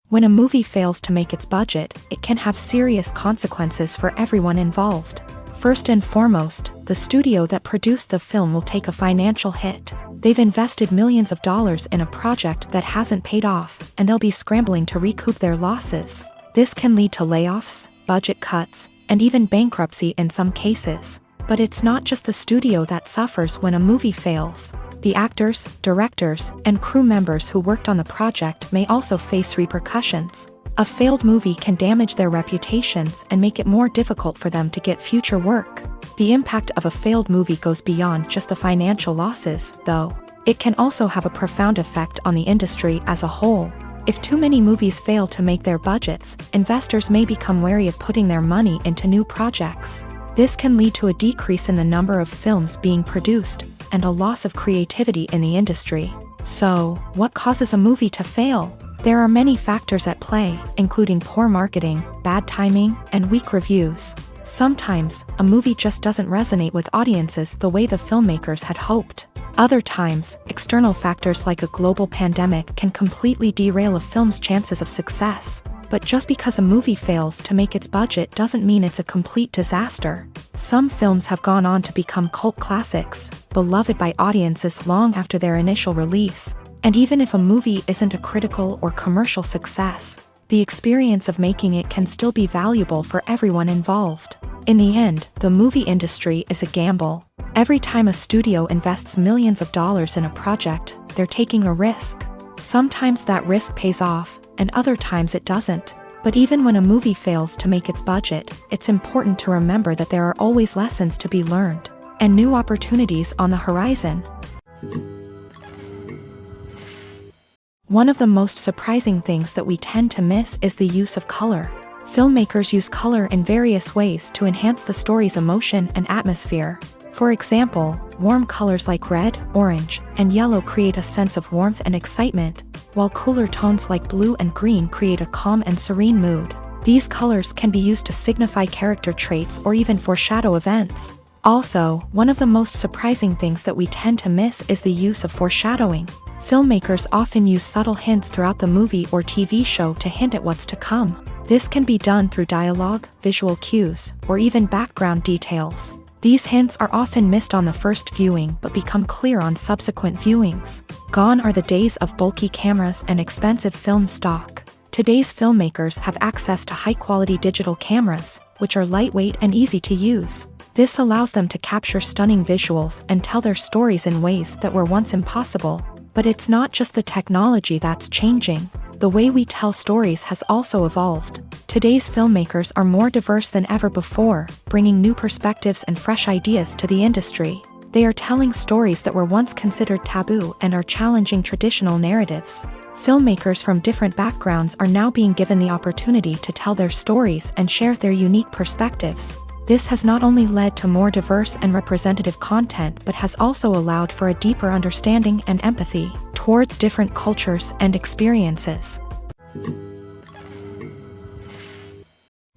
When a movie fails to make its budget, it can have serious consequences for everyone involved. First and foremost, the studio that produced the film will take a financial hit. They've invested millions of dollars in a project that hasn't paid off, and they'll be scrambling to recoup their losses. This can lead to layoffs, budget cuts, and even bankruptcy in some cases. But it's not just the studio that suffers when a movie fails. The actors, directors, and crew members who worked on the project may also face repercussions. A failed movie can damage their reputations and make it more difficult for them to get future work. The impact of a failed movie goes beyond just the financial losses, though. It can also have a profound effect on the industry as a whole. If too many movies fail to make their budgets, investors may become wary of putting their money into new projects. This can lead to a decrease in the number of films being produced, and a loss of creativity in the industry. So, what causes a movie to fail? There are many factors at play, including poor marketing, bad timing, and weak reviews. Sometimes, a movie just doesn't resonate with audiences the way the filmmakers had hoped. Other times, external factors like a global pandemic can completely derail a film's chances of success. But just because a movie fails to make its budget doesn't mean it's a complete disaster. Some films have gone on to become cult classics, beloved by audiences long after their initial release. And even if a movie isn't a critical or commercial success, the experience of making it can still be valuable for everyone involved. In the end, the movie industry is a gamble. Every time a studio invests millions of dollars in a project, they're taking a risk. Sometimes that risk pays off, and other times it doesn't. But even when a movie fails to make its budget, it's important to remember that there are always lessons to be learned, and new opportunities on the horizon. One of the most surprising things that we tend to miss is the use of color. Filmmakers use color in various ways to enhance the story's emotion and atmosphere. For example, warm colors like red, orange, and yellow create a sense of warmth and excitement, while cooler tones like blue and green create a calm and serene mood. These colors can be used to signify character traits or even foreshadow events. Also, one of the most surprising things that we tend to miss is the use of foreshadowing. Filmmakers often use subtle hints throughout the movie or TV show to hint at what's to come. This can be done through dialogue, visual cues, or even background details. These hints are often missed on the first viewing but become clear on subsequent viewings. Gone are the days of bulky cameras and expensive film stock. Today's filmmakers have access to high-quality digital cameras, which are lightweight and easy to use. This allows them to capture stunning visuals and tell their stories in ways that were once impossible. But it's not just the technology that's changing. The way we tell stories has also evolved. Today's filmmakers are more diverse than ever before, bringing new perspectives and fresh ideas to the industry. They are telling stories that were once considered taboo and are challenging traditional narratives. Filmmakers from different backgrounds are now being given the opportunity to tell their stories and share their unique perspectives. This has not only led to more diverse and representative content but has also allowed for a deeper understanding and empathy towards different cultures and experiences.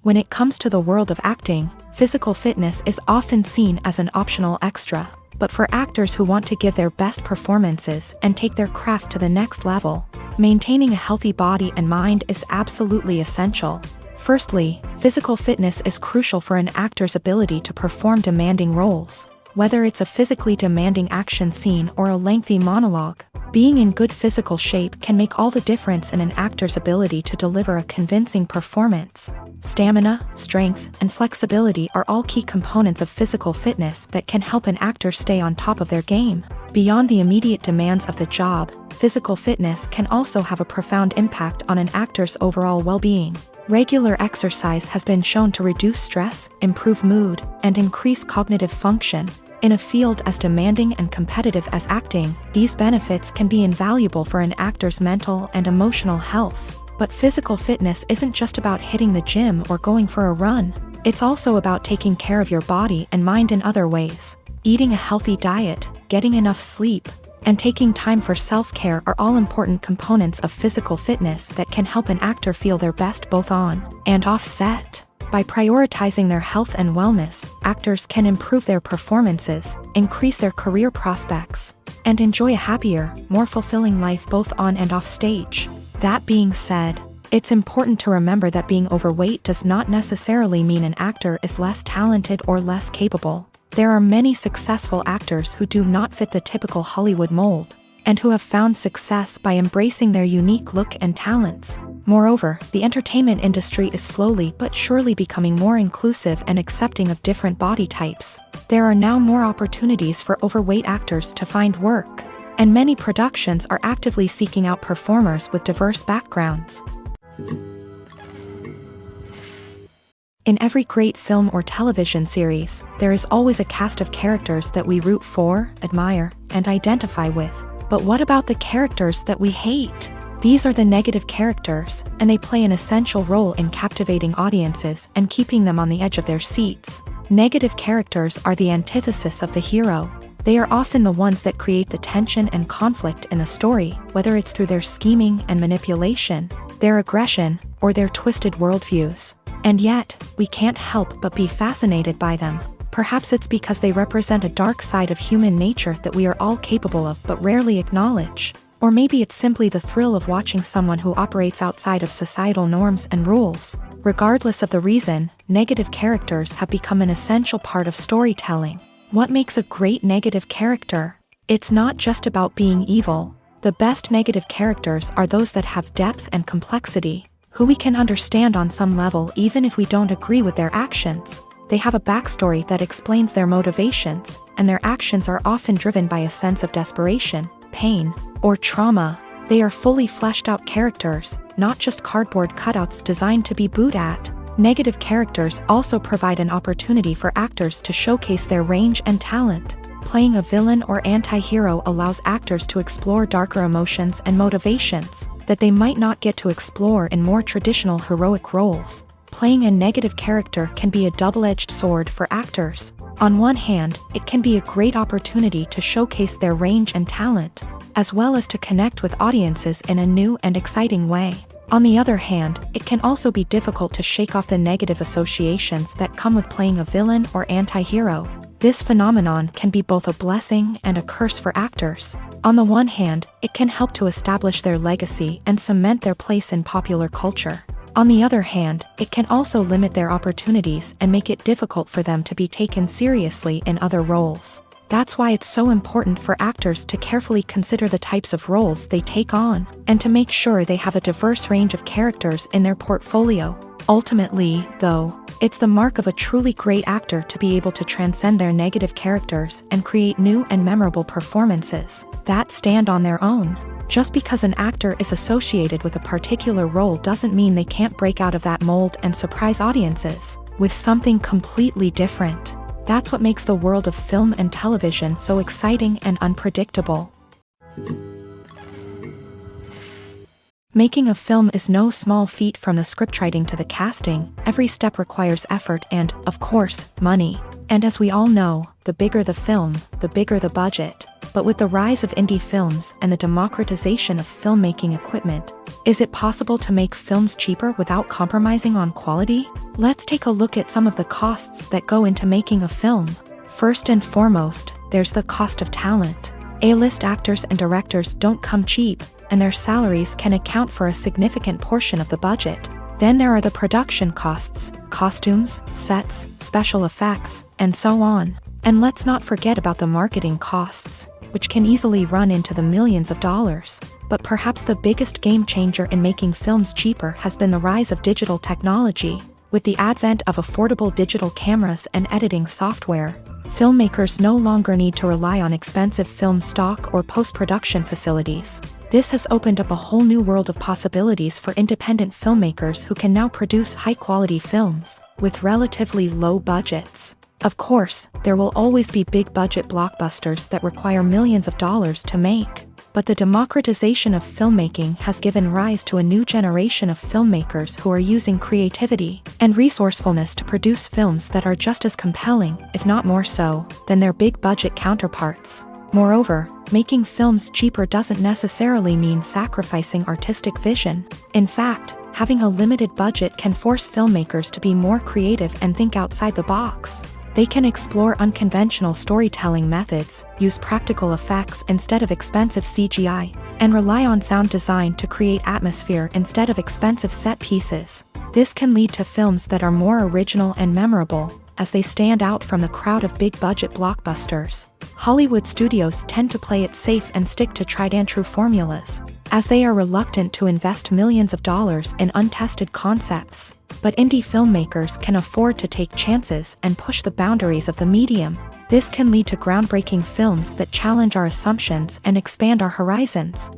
When it comes to the world of acting, physical fitness is often seen as an optional extra. But for actors who want to give their best performances and take their craft to the next level, maintaining a healthy body and mind is absolutely essential. Firstly, physical fitness is crucial for an actor's ability to perform demanding roles. Whether it's a physically demanding action scene or a lengthy monologue, being in good physical shape can make all the difference in an actor's ability to deliver a convincing performance. Stamina, strength, and flexibility are all key components of physical fitness that can help an actor stay on top of their game. Beyond the immediate demands of the job, physical fitness can also have a profound impact on an actor's overall well-being. Regular exercise has been shown to reduce stress, improve mood, and increase cognitive function. In a field as demanding and competitive as acting, these benefits can be invaluable for an actor's mental and emotional health. But physical fitness isn't just about hitting the gym or going for a run. It's also about taking care of your body and mind in other ways. Eating a healthy diet, getting enough sleep, and taking time for self-care are all important components of physical fitness that can help an actor feel their best both on and off set. By prioritizing their health and wellness, actors can improve their performances, increase their career prospects, and enjoy a happier, more fulfilling life both on and off stage. That being said, it's important to remember that being overweight does not necessarily mean an actor is less talented or less capable. There are many successful actors who do not fit the typical Hollywood mold, and who have found success by embracing their unique look and talents. Moreover, the entertainment industry is slowly but surely becoming more inclusive and accepting of different body types. There are now more opportunities for overweight actors to find work, and many productions are actively seeking out performers with diverse backgrounds. In every great film or television series, there is always a cast of characters that we root for, admire, and identify with. But what about the characters that we hate? These are the negative characters, and they play an essential role in captivating audiences and keeping them on the edge of their seats. Negative characters are the antithesis of the hero. They are often the ones that create the tension and conflict in the story, whether it's through their scheming and manipulation, their aggression, or their twisted worldviews. And yet, we can't help but be fascinated by them. Perhaps it's because they represent a dark side of human nature that we are all capable of but rarely acknowledge. Or maybe it's simply the thrill of watching someone who operates outside of societal norms and rules. Regardless of the reason, negative characters have become an essential part of storytelling. What makes a great negative character? It's not just about being evil. The best negative characters are those that have depth and complexity, who we can understand on some level even if we don't agree with their actions. They have a backstory that explains their motivations, and their actions are often driven by a sense of desperation, pain, or trauma. They are fully fleshed out characters, not just cardboard cutouts designed to be booed at. Negative characters also provide an opportunity for actors to showcase their range and talent. Playing a villain or anti-hero allows actors to explore darker emotions and motivations that they might not get to explore in more traditional heroic roles. Playing a negative character can be a double-edged sword for actors. On one hand, it can be a great opportunity to showcase their range and talent, as well as to connect with audiences in a new and exciting way. On the other hand, it can also be difficult to shake off the negative associations that come with playing a villain or anti-hero. This phenomenon can be both a blessing and a curse for actors. On the one hand, it can help to establish their legacy and cement their place in popular culture. On the other hand, it can also limit their opportunities and make it difficult for them to be taken seriously in other roles. That's why it's so important for actors to carefully consider the types of roles they take on, and to make sure they have a diverse range of characters in their portfolio. Ultimately, though, it's the mark of a truly great actor to be able to transcend their negative characters and create new and memorable performances that stand on their own. Just because an actor is associated with a particular role doesn't mean they can't break out of that mold and surprise audiences with something completely different. That's what makes the world of film and television so exciting and unpredictable. Making a film is no small feat, from the scriptwriting to the casting. Every step requires effort and, of course, money. And as we all know, the bigger the film, the bigger the budget. But with the rise of indie films and the democratization of filmmaking equipment, is it possible to make films cheaper without compromising on quality? Let's take a look at some of the costs that go into making a film. First and foremost, there's the cost of talent. A-list actors and directors don't come cheap, and their salaries can account for a significant portion of the budget. Then there are the production costs, costumes, sets, special effects, and so on. And let's not forget about the marketing costs, which can easily run into the millions of dollars. But perhaps the biggest game changer in making films cheaper has been the rise of digital technology. With the advent of affordable digital cameras and editing software, filmmakers no longer need to rely on expensive film stock or post-production facilities. This has opened up a whole new world of possibilities for independent filmmakers who can now produce high-quality films with relatively low budgets. Of course, there will always be big-budget blockbusters that require millions of dollars to make. But the democratization of filmmaking has given rise to a new generation of filmmakers who are using creativity and resourcefulness to produce films that are just as compelling, if not more so, than their big-budget counterparts. Moreover, making films cheaper doesn't necessarily mean sacrificing artistic vision. In fact, having a limited budget can force filmmakers to be more creative and think outside the box. They can explore unconventional storytelling methods, use practical effects instead of expensive CGI, and rely on sound design to create atmosphere instead of expensive set pieces. This can lead to films that are more original and memorable, as they stand out from the crowd of big-budget blockbusters. Hollywood studios tend to play it safe and stick to tried-and-true formulas, as they are reluctant to invest millions of dollars in untested concepts. But indie filmmakers can afford to take chances and push the boundaries of the medium. This can lead to groundbreaking films that challenge our assumptions and expand our horizons.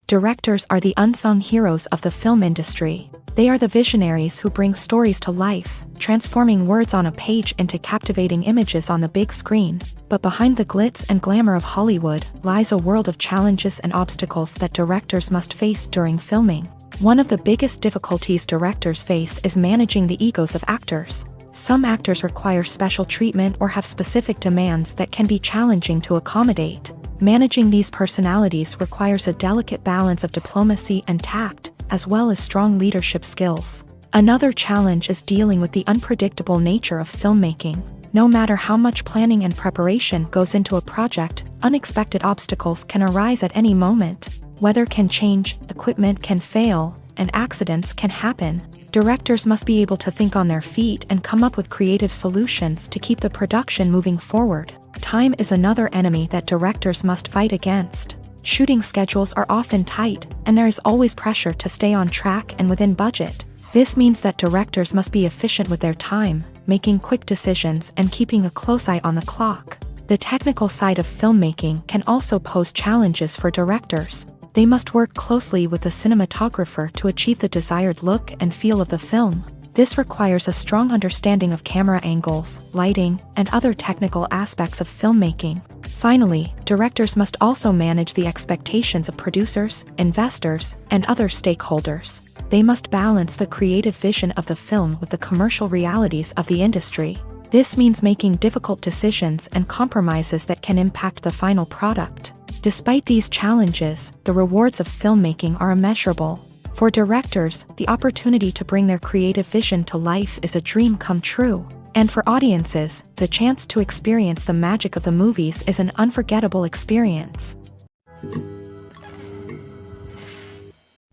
Directors are the unsung heroes of the film industry. They are the visionaries who bring stories to life, transforming words on a page into captivating images on the big screen. But behind the glitz and glamour of Hollywood lies a world of challenges and obstacles that directors must face during filming. One of the biggest difficulties directors face is managing the egos of actors. Some actors require special treatment or have specific demands that can be challenging to accommodate. Managing these personalities requires a delicate balance of diplomacy and tact, as well as strong leadership skills. Another challenge is dealing with the unpredictable nature of filmmaking. No matter how much planning and preparation goes into a project, unexpected obstacles can arise at any moment. Weather can change, equipment can fail, and accidents can happen. Directors must be able to think on their feet and come up with creative solutions to keep the production moving forward. Time is another enemy that directors must fight against. Shooting schedules are often tight, and there is always pressure to stay on track and within budget. This means that directors must be efficient with their time, making quick decisions and keeping a close eye on the clock. The technical side of filmmaking can also pose challenges for directors. They must work closely with the cinematographer to achieve the desired look and feel of the film. This requires a strong understanding of camera angles, lighting, and other technical aspects of filmmaking. Finally, directors must also manage the expectations of producers, investors, and other stakeholders. They must balance the creative vision of the film with the commercial realities of the industry. This means making difficult decisions and compromises that can impact the final product. Despite these challenges, the rewards of filmmaking are immeasurable. For directors, the opportunity to bring their creative vision to life is a dream come true. And for audiences, the chance to experience the magic of the movies is an unforgettable experience.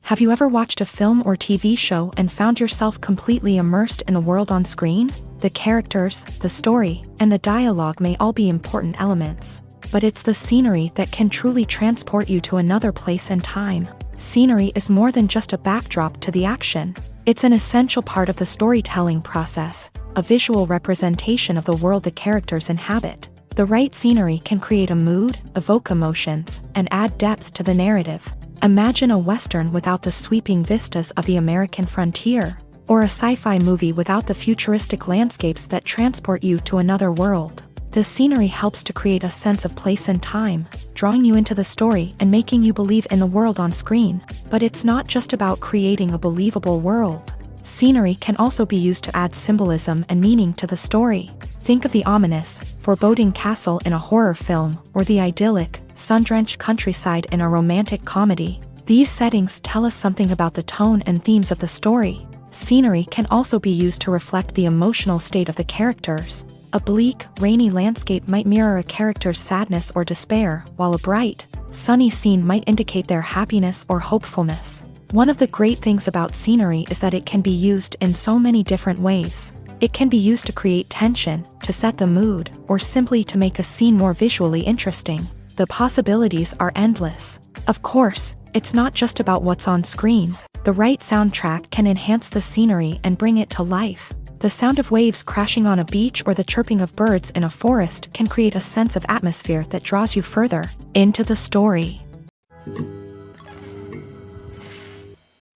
Have you ever watched a film or TV show and found yourself completely immersed in the world on screen? The characters, the story, and the dialogue may all be important elements, but it's the scenery that can truly transport you to another place and time. Scenery is more than just a backdrop to the action. It's an essential part of the storytelling process, a visual representation of the world the characters inhabit. The right scenery can create a mood, evoke emotions, and add depth to the narrative. Imagine a Western without the sweeping vistas of the American frontier, or a sci-fi movie without the futuristic landscapes that transport you to another world. The scenery helps to create a sense of place and time, drawing you into the story and making you believe in the world on screen. But it's not just about creating a believable world. Scenery can also be used to add symbolism and meaning to the story. Think of the ominous, foreboding castle in a horror film, or the idyllic, sun-drenched countryside in a romantic comedy. These settings tell us something about the tone and themes of the story. Scenery can also be used to reflect the emotional state of the characters. A bleak, rainy landscape might mirror a character's sadness or despair, while a bright, sunny scene might indicate their happiness or hopefulness. One of the great things about scenery is that it can be used in so many different ways. It can be used to create tension, to set the mood, or simply to make a scene more visually interesting. The possibilities are endless. Of course, it's not just about what's on screen. The right soundtrack can enhance the scenery and bring it to life. The sound of waves crashing on a beach or the chirping of birds in a forest can create a sense of atmosphere that draws you further into the story.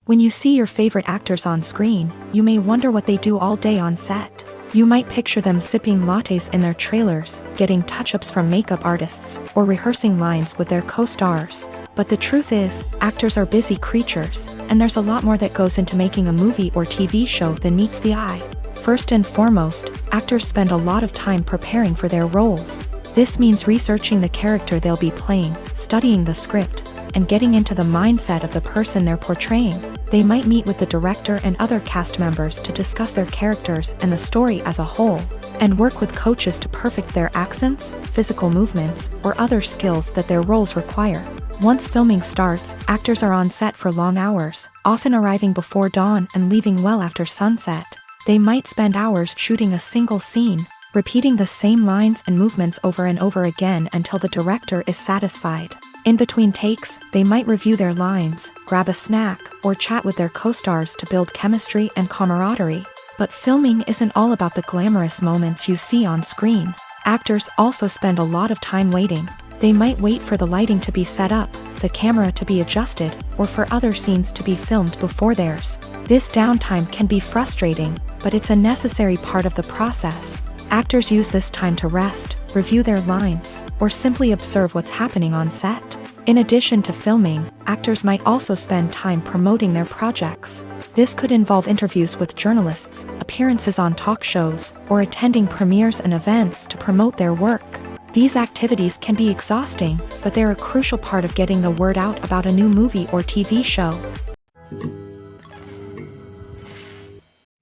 When you see your favorite actors on screen, you may wonder what they do all day on set. You might picture them sipping lattes in their trailers, getting touch-ups from makeup artists, or rehearsing lines with their co-stars. But the truth is, actors are busy creatures, and there's a lot more that goes into making a movie or TV show than meets the eye. First and foremost, actors spend a lot of time preparing for their roles. This means researching the character they'll be playing, studying the script, and getting into the mindset of the person they're portraying. They might meet with the director and other cast members to discuss their characters and the story as a whole, and work with coaches to perfect their accents, physical movements, or other skills that their roles require. Once filming starts, actors are on set for long hours, often arriving before dawn and leaving well after sunset. They might spend hours shooting a single scene, repeating the same lines and movements over and over again until the director is satisfied. In between takes, they might review their lines, grab a snack, or chat with their co-stars to build chemistry and camaraderie. But filming isn't all about the glamorous moments you see on screen. Actors also spend a lot of time waiting. They might wait for the lighting to be set up, the camera to be adjusted, or for other scenes to be filmed before theirs. This downtime can be frustrating, but it's a necessary part of the process. Actors use this time to rest, review their lines, or simply observe what's happening on set. In addition to filming, actors might also spend time promoting their projects. This could involve interviews with journalists, appearances on talk shows, or attending premieres and events to promote their work. These activities can be exhausting, but they're a crucial part of getting the word out about a new movie or TV show.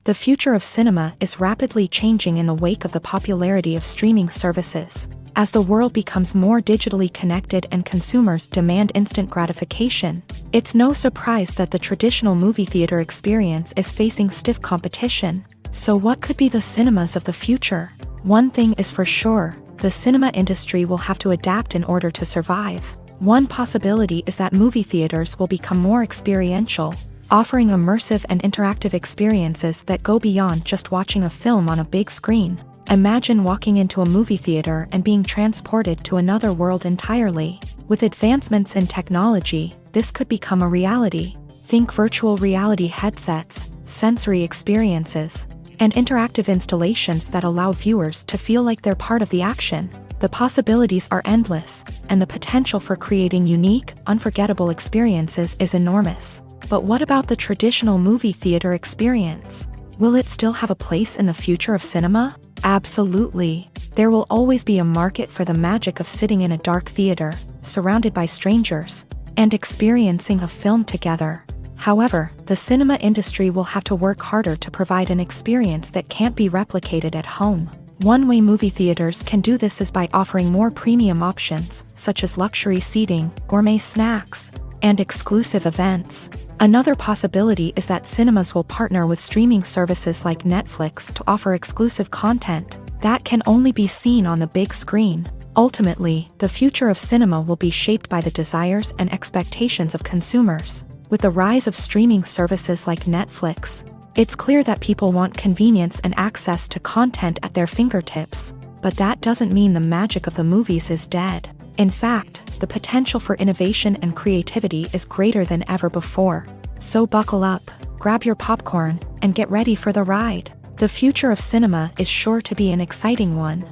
The future of cinema is rapidly changing in the wake of the popularity of streaming services. As the world becomes more digitally connected and consumers demand instant gratification, it's no surprise that the traditional movie theater experience is facing stiff competition. So what could be the cinemas of the future? One thing is for sure, the cinema industry will have to adapt in order to survive. One possibility is that movie theaters will become more experiential, offering immersive and interactive experiences that go beyond just watching a film on a big screen. Imagine walking into a movie theater and being transported to another world entirely. With advancements in technology, this could become a reality. Think virtual reality headsets, sensory experiences, and interactive installations that allow viewers to feel like they're part of the action. The possibilities are endless, and the potential for creating unique, unforgettable experiences is enormous. But what about the traditional movie theater experience? Will it still have a place in the future of cinema? Absolutely. There will always be a market for the magic of sitting in a dark theater, surrounded by strangers, and experiencing a film together. However, the cinema industry will have to work harder to provide an experience that can't be replicated at home. One way movie theaters can do this is by offering more premium options, such as luxury seating, gourmet snacks, and exclusive events. Another possibility is that cinemas will partner with streaming services like Netflix to offer exclusive content that can only be seen on the big screen. Ultimately, the future of cinema will be shaped by the desires and expectations of consumers. With the rise of streaming services like Netflix, it's clear that people want convenience and access to content at their fingertips. But that doesn't mean the magic of the movies is dead. In fact, the potential for innovation and creativity is greater than ever before. So buckle up, grab your popcorn, and get ready for the ride. The future of cinema is sure to be an exciting one.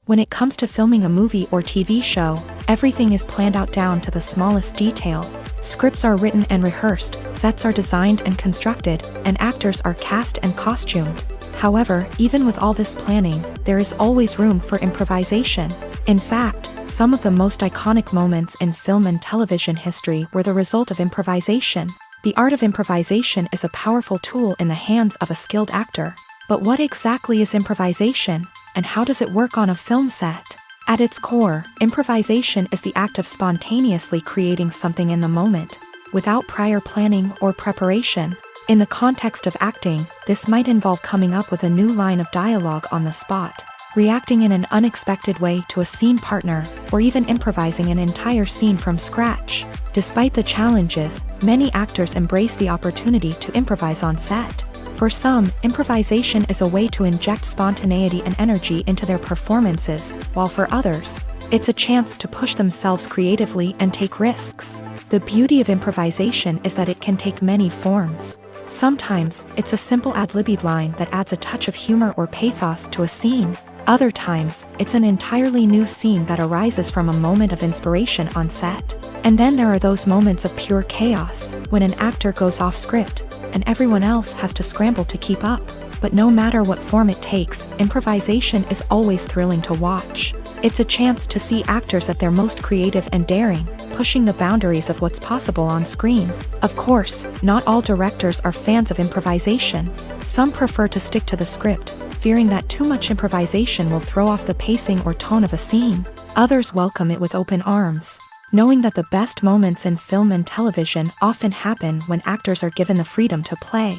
When it comes to filming a movie or TV show, everything is planned out down to the smallest detail. Scripts are written and rehearsed, sets are designed and constructed, and actors are cast and costumed. However, even with all this planning, there is always room for improvisation. In fact, some of the most iconic moments in film and television history were the result of improvisation. The art of improvisation is a powerful tool in the hands of a skilled actor. But what exactly is improvisation, and how does it work on a film set? At its core, improvisation is the act of spontaneously creating something in the moment, without prior planning or preparation. In the context of acting, this might involve coming up with a new line of dialogue on the spot, reacting in an unexpected way to a scene partner, or even improvising an entire scene from scratch. Despite the challenges, many actors embrace the opportunity to improvise on set. For some, improvisation is a way to inject spontaneity and energy into their performances, while for others, it's a chance to push themselves creatively and take risks. The beauty of improvisation is that it can take many forms. Sometimes, it's a simple ad-libbed line that adds a touch of humor or pathos to a scene. Other times, it's an entirely new scene that arises from a moment of inspiration on set. And then there are those moments of pure chaos, when an actor goes off script, and everyone else has to scramble to keep up. But no matter what form it takes, improvisation is always thrilling to watch. It's a chance to see actors at their most creative and daring, pushing the boundaries of what's possible on screen. Of course, not all directors are fans of improvisation. Some prefer to stick to the script, fearing that too much improvisation will throw off the pacing or tone of a scene. Others welcome it with open arms, knowing that the best moments in film and television often happen when actors are given the freedom to play.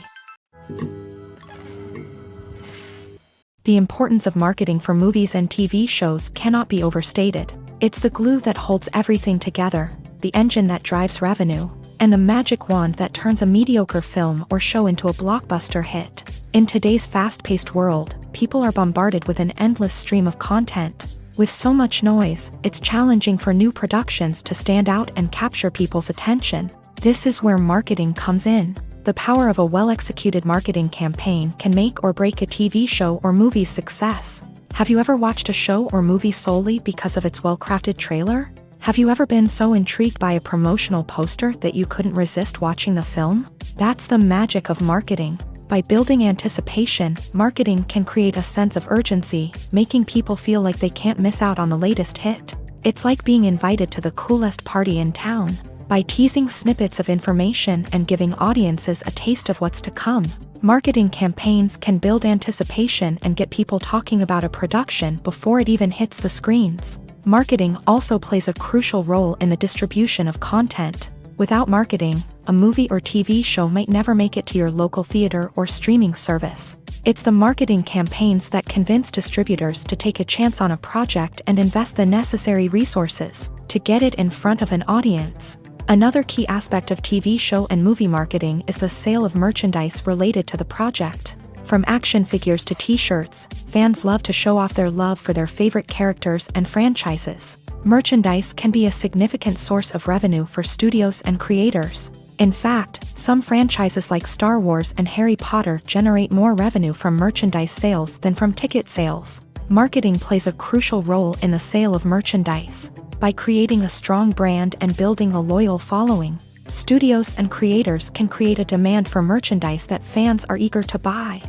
The importance of marketing for movies and TV shows cannot be overstated. It's the glue that holds everything together, the engine that drives revenue, and the magic wand that turns a mediocre film or show into a blockbuster hit. In today's fast-paced world, people are bombarded with an endless stream of content. With so much noise, it's challenging for new productions to stand out and capture people's attention. This is where marketing comes in. The power of a well-executed marketing campaign can make or break a TV show or movie's success. Have you ever watched a show or movie solely because of its well-crafted trailer? Have you ever been so intrigued by a promotional poster that you couldn't resist watching the film? That's the magic of marketing. By building anticipation, marketing can create a sense of urgency, making people feel like they can't miss out on the latest hit. It's like being invited to the coolest party in town. By teasing snippets of information and giving audiences a taste of what's to come, marketing campaigns can build anticipation and get people talking about a production before it even hits the screens. Marketing also plays a crucial role in the distribution of content. Without marketing, a movie or TV show might never make it to your local theater or streaming service. It's the marketing campaigns that convince distributors to take a chance on a project and invest the necessary resources to get it in front of an audience. Another key aspect of TV show and movie marketing is the sale of merchandise related to the project. From action figures to t-shirts, fans love to show off their love for their favorite characters and franchises. Merchandise can be a significant source of revenue for studios and creators. In fact, some franchises like Star Wars and Harry Potter generate more revenue from merchandise sales than from ticket sales. Marketing plays a crucial role in the sale of merchandise. By creating a strong brand and building a loyal following, studios and creators can create a demand for merchandise that fans are eager to buy.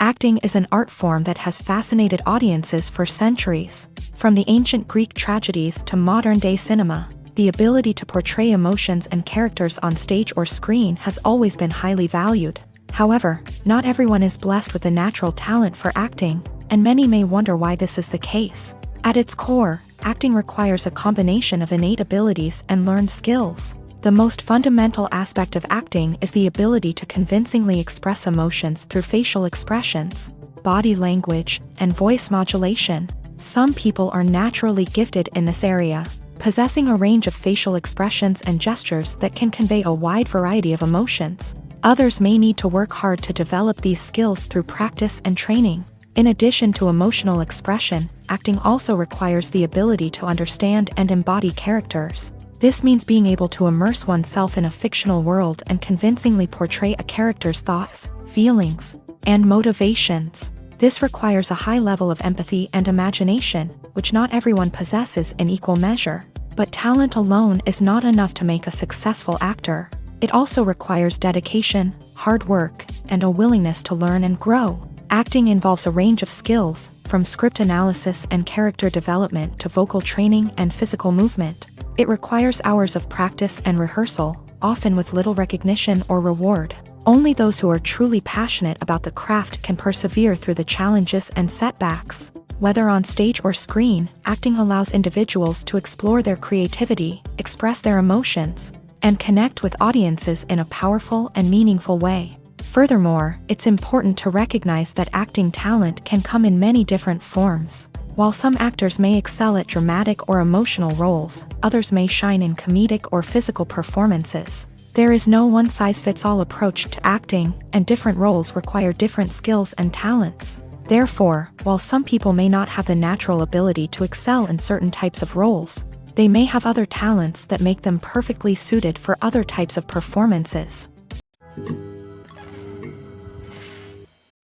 Acting is an art form that has fascinated audiences for centuries. From the ancient Greek tragedies to modern-day cinema, the ability to portray emotions and characters on stage or screen has always been highly valued. However, not everyone is blessed with a natural talent for acting, and many may wonder why this is the case. At its core, acting requires a combination of innate abilities and learned skills. The most fundamental aspect of acting is the ability to convincingly express emotions through facial expressions, body language, and voice modulation. Some people are naturally gifted in this area, possessing a range of facial expressions and gestures that can convey a wide variety of emotions. Others may need to work hard to develop these skills through practice and training. In addition to emotional expression, acting also requires the ability to understand and embody characters. This means being able to immerse oneself in a fictional world and convincingly portray a character's thoughts, feelings, and motivations. This requires a high level of empathy and imagination, which not everyone possesses in equal measure. But talent alone is not enough to make a successful actor. It also requires dedication, hard work, and a willingness to learn and grow. Acting involves a range of skills, from script analysis and character development to vocal training and physical movement. It requires hours of practice and rehearsal, often with little recognition or reward. Only those who are truly passionate about the craft can persevere through the challenges and setbacks. Whether on stage or screen, acting allows individuals to explore their creativity, express their emotions, and connect with audiences in a powerful and meaningful way. Furthermore, it's important to recognize that acting talent can come in many different forms. While some actors may excel at dramatic or emotional roles, others may shine in comedic or physical performances. There is no one-size-fits-all approach to acting, and different roles require different skills and talents. Therefore, while some people may not have the natural ability to excel in certain types of roles, they may have other talents that make them perfectly suited for other types of performances.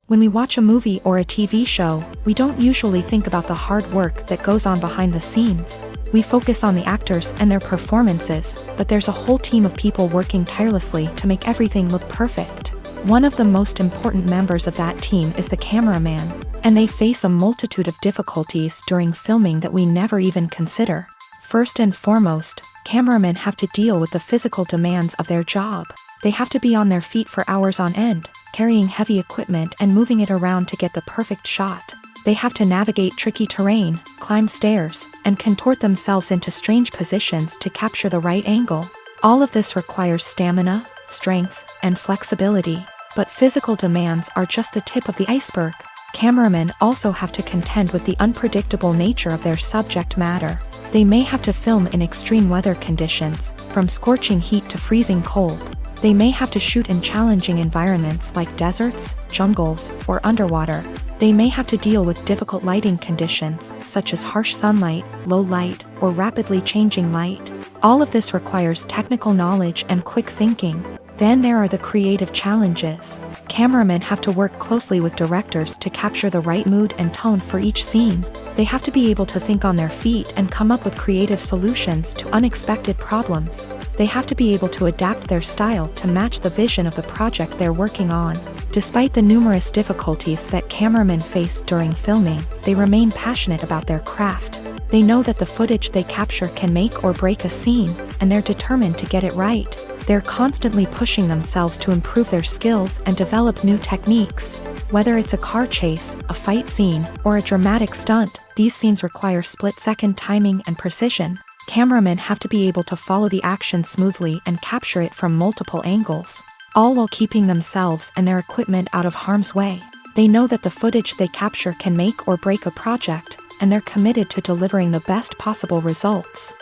When we watch a movie or a TV show, we don't usually think about the hard work that goes on behind the scenes. We focus on the actors and their performances, but there's a whole team of people working tirelessly to make everything look perfect. One of the most important members of that team is the cameraman, and they face a multitude of difficulties during filming that we never even consider. First and foremost, cameramen have to deal with the physical demands of their job. They have to be on their feet for hours on end, carrying heavy equipment and moving it around to get the perfect shot. They have to navigate tricky terrain, climb stairs, and contort themselves into strange positions to capture the right angle. All of this requires stamina, strength, and flexibility. But physical demands are just the tip of the iceberg. Cameramen also have to contend with the unpredictable nature of their subject matter. They may have to film in extreme weather conditions, from scorching heat to freezing cold. They may have to shoot in challenging environments like deserts, jungles, or underwater. They may have to deal with difficult lighting conditions, such as harsh sunlight, low light, or rapidly changing light. All of this requires technical knowledge and quick thinking. Then there are the creative challenges. Cameramen have to work closely with directors to capture the right mood and tone for each scene. They have to be able to think on their feet and come up with creative solutions to unexpected problems. They have to be able to adapt their style to match the vision of the project they're working on. Despite the numerous difficulties that cameramen face during filming, they remain passionate about their craft. They know that the footage they capture can make or break a scene, and they're determined to get it right. They're constantly pushing themselves to improve their skills and develop new techniques. Whether it's a car chase, a fight scene, or a dramatic stunt, these scenes require split-second timing and precision. Cameramen have to be able to follow the action smoothly and capture it from multiple angles, all while keeping themselves and their equipment out of harm's way. They know that the footage they capture can make or break a project, and they're committed to delivering the best possible results.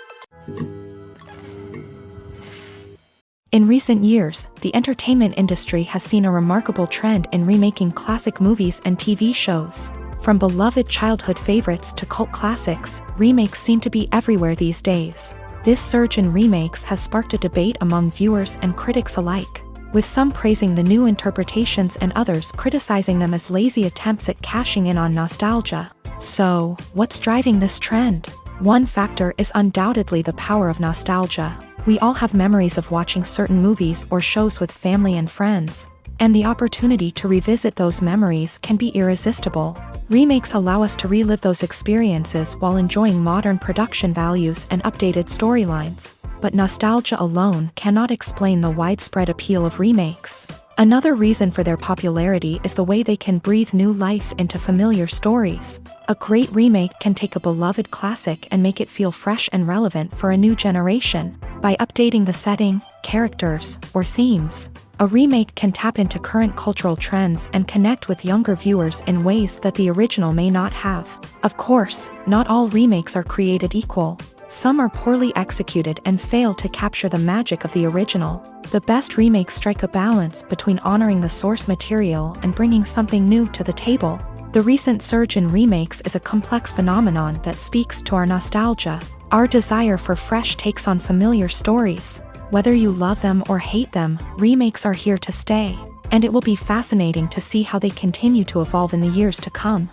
In recent years, the entertainment industry has seen a remarkable trend in remaking classic movies and TV shows. From beloved childhood favorites to cult classics, remakes seem to be everywhere these days. This surge in remakes has sparked a debate among viewers and critics alike, with some praising the new interpretations and others criticizing them as lazy attempts at cashing in on nostalgia. So, what's driving this trend? One factor is undoubtedly the power of nostalgia. We all have memories of watching certain movies or shows with family and friends, and the opportunity to revisit those memories can be irresistible. Remakes allow us to relive those experiences while enjoying modern production values and updated storylines. But nostalgia alone cannot explain the widespread appeal of remakes. Another reason for their popularity is the way they can breathe new life into familiar stories. A great remake can take a beloved classic and make it feel fresh and relevant for a new generation. By updating the setting, characters, or themes, a remake can tap into current cultural trends and connect with younger viewers in ways that the original may not have. Of course, not all remakes are created equal. Some are poorly executed and fail to capture the magic of the original. The best remakes strike a balance between honoring the source material and bringing something new to the table. The recent surge in remakes is a complex phenomenon that speaks to our nostalgia, our desire for fresh takes on familiar stories. Whether you love them or hate them, remakes are here to stay, and it will be fascinating to see how they continue to evolve in the years to come.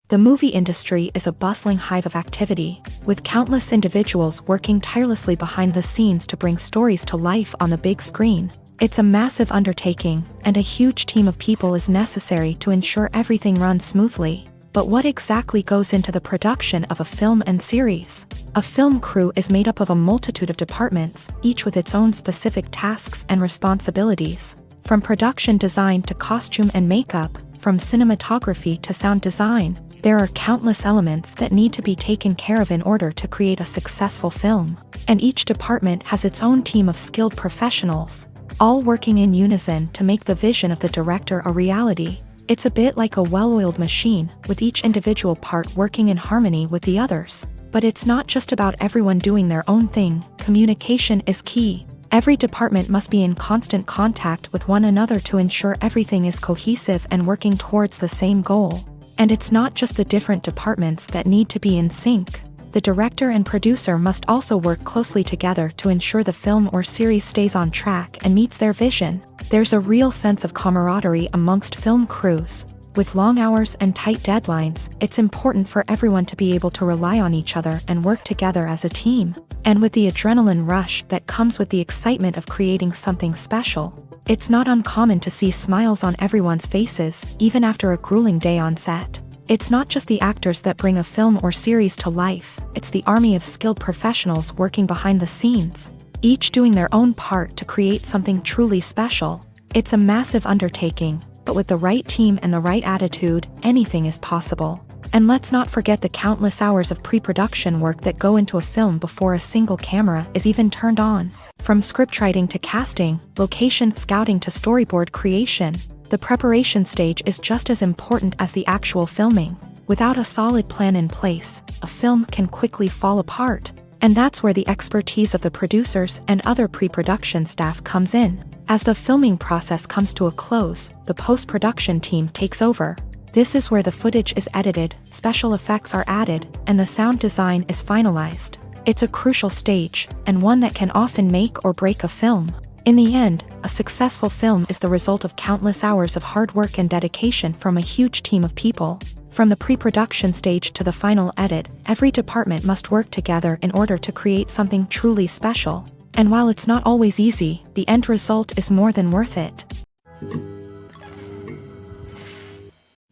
The movie industry is a bustling hive of activity, with countless individuals working tirelessly behind the scenes to bring stories to life on the big screen. It's a massive undertaking, and a huge team of people is necessary to ensure everything runs smoothly. But what exactly goes into the production of a film and series? A film crew is made up of a multitude of departments, each with its own specific tasks and responsibilities. From production design to costume and makeup, from cinematography to sound design, there are countless elements that need to be taken care of in order to create a successful film. And each department has its own team of skilled professionals, all working in unison to make the vision of the director a reality. It's a bit like a well-oiled machine, with each individual part working in harmony with the others. But it's not just about everyone doing their own thing. Communication is key. Every department must be in constant contact with one another to ensure everything is cohesive and working towards the same goal. And it's not just the different departments that need to be in sync. The director and producer must also work closely together to ensure the film or series stays on track and meets their vision. There's a real sense of camaraderie amongst film crews. With long hours and tight deadlines, it's important for everyone to be able to rely on each other and work together as a team. And with the adrenaline rush that comes with the excitement of creating something special, it's not uncommon to see smiles on everyone's faces, even after a grueling day on set. It's not just the actors that bring a film or series to life, it's the army of skilled professionals working behind the scenes, each doing their own part to create something truly special. It's a massive undertaking, but with the right team and the right attitude, anything is possible. And let's not forget the countless hours of pre-production work that go into a film before a single camera is even turned on. From scriptwriting to casting, location scouting to storyboard creation, the preparation stage is just as important as the actual filming. Without a solid plan in place, a film can quickly fall apart. And that's where the expertise of the producers and other pre-production staff comes in. As the filming process comes to a close, the post-production team takes over. This is where the footage is edited, special effects are added, and the sound design is finalized. It's a crucial stage, and one that can often make or break a film. In the end, a successful film is the result of countless hours of hard work and dedication from a huge team of people. From the pre-production stage to the final edit, every department must work together in order to create something truly special. And while it's not always easy, the end result is more than worth it.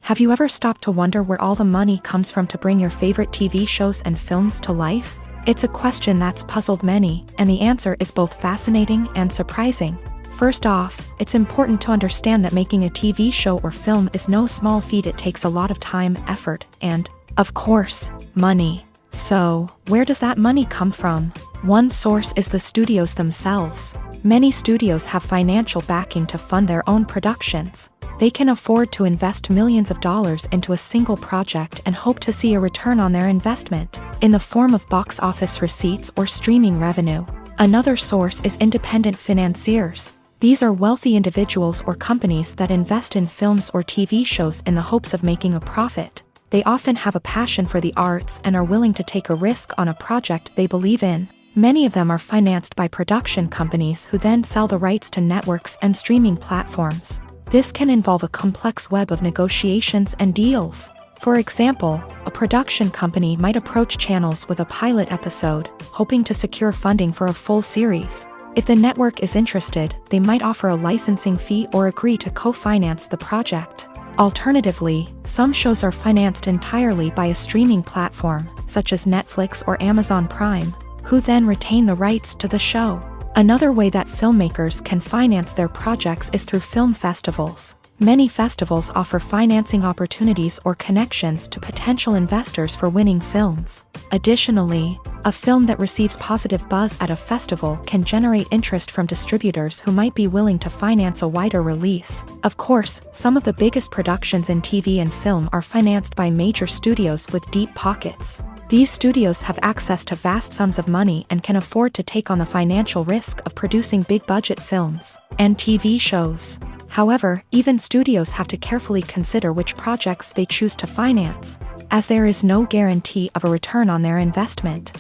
Have you ever stopped to wonder where all the money comes from to bring your favorite TV shows and films to life? It's a question that's puzzled many, and the answer is both fascinating and surprising. First off, it's important to understand that making a TV show or film is no small feat. It takes a lot of time, effort, and, of course, money. So, where does that money come from? One source is the studios themselves. Many studios have financial backing to fund their own productions. They can afford to invest millions of dollars into a single project and hope to see a return on their investment, in the form of box office receipts or streaming revenue. Another source is independent financiers. These are wealthy individuals or companies that invest in films or TV shows in the hopes of making a profit. They often have a passion for the arts and are willing to take a risk on a project they believe in. Many of them are financed by production companies who then sell the rights to networks and streaming platforms. This can involve a complex web of negotiations and deals. For example, a production company might approach channels with a pilot episode, hoping to secure funding for a full series. If the network is interested, they might offer a licensing fee or agree to co-finance the project. Alternatively, some shows are financed entirely by a streaming platform, such as Netflix or Amazon Prime, who then retain the rights to the show. Another way that filmmakers can finance their projects is through film festivals. Many festivals offer financing opportunities or connections to potential investors for winning films. Additionally, a film that receives positive buzz at a festival can generate interest from distributors who might be willing to finance a wider release. Of course, some of the biggest productions in TV and film are financed by major studios with deep pockets. These studios have access to vast sums of money and can afford to take on the financial risk of producing big-budget films and TV shows. However, even studios have to carefully consider which projects they choose to finance, as there is no guarantee of a return on their investment.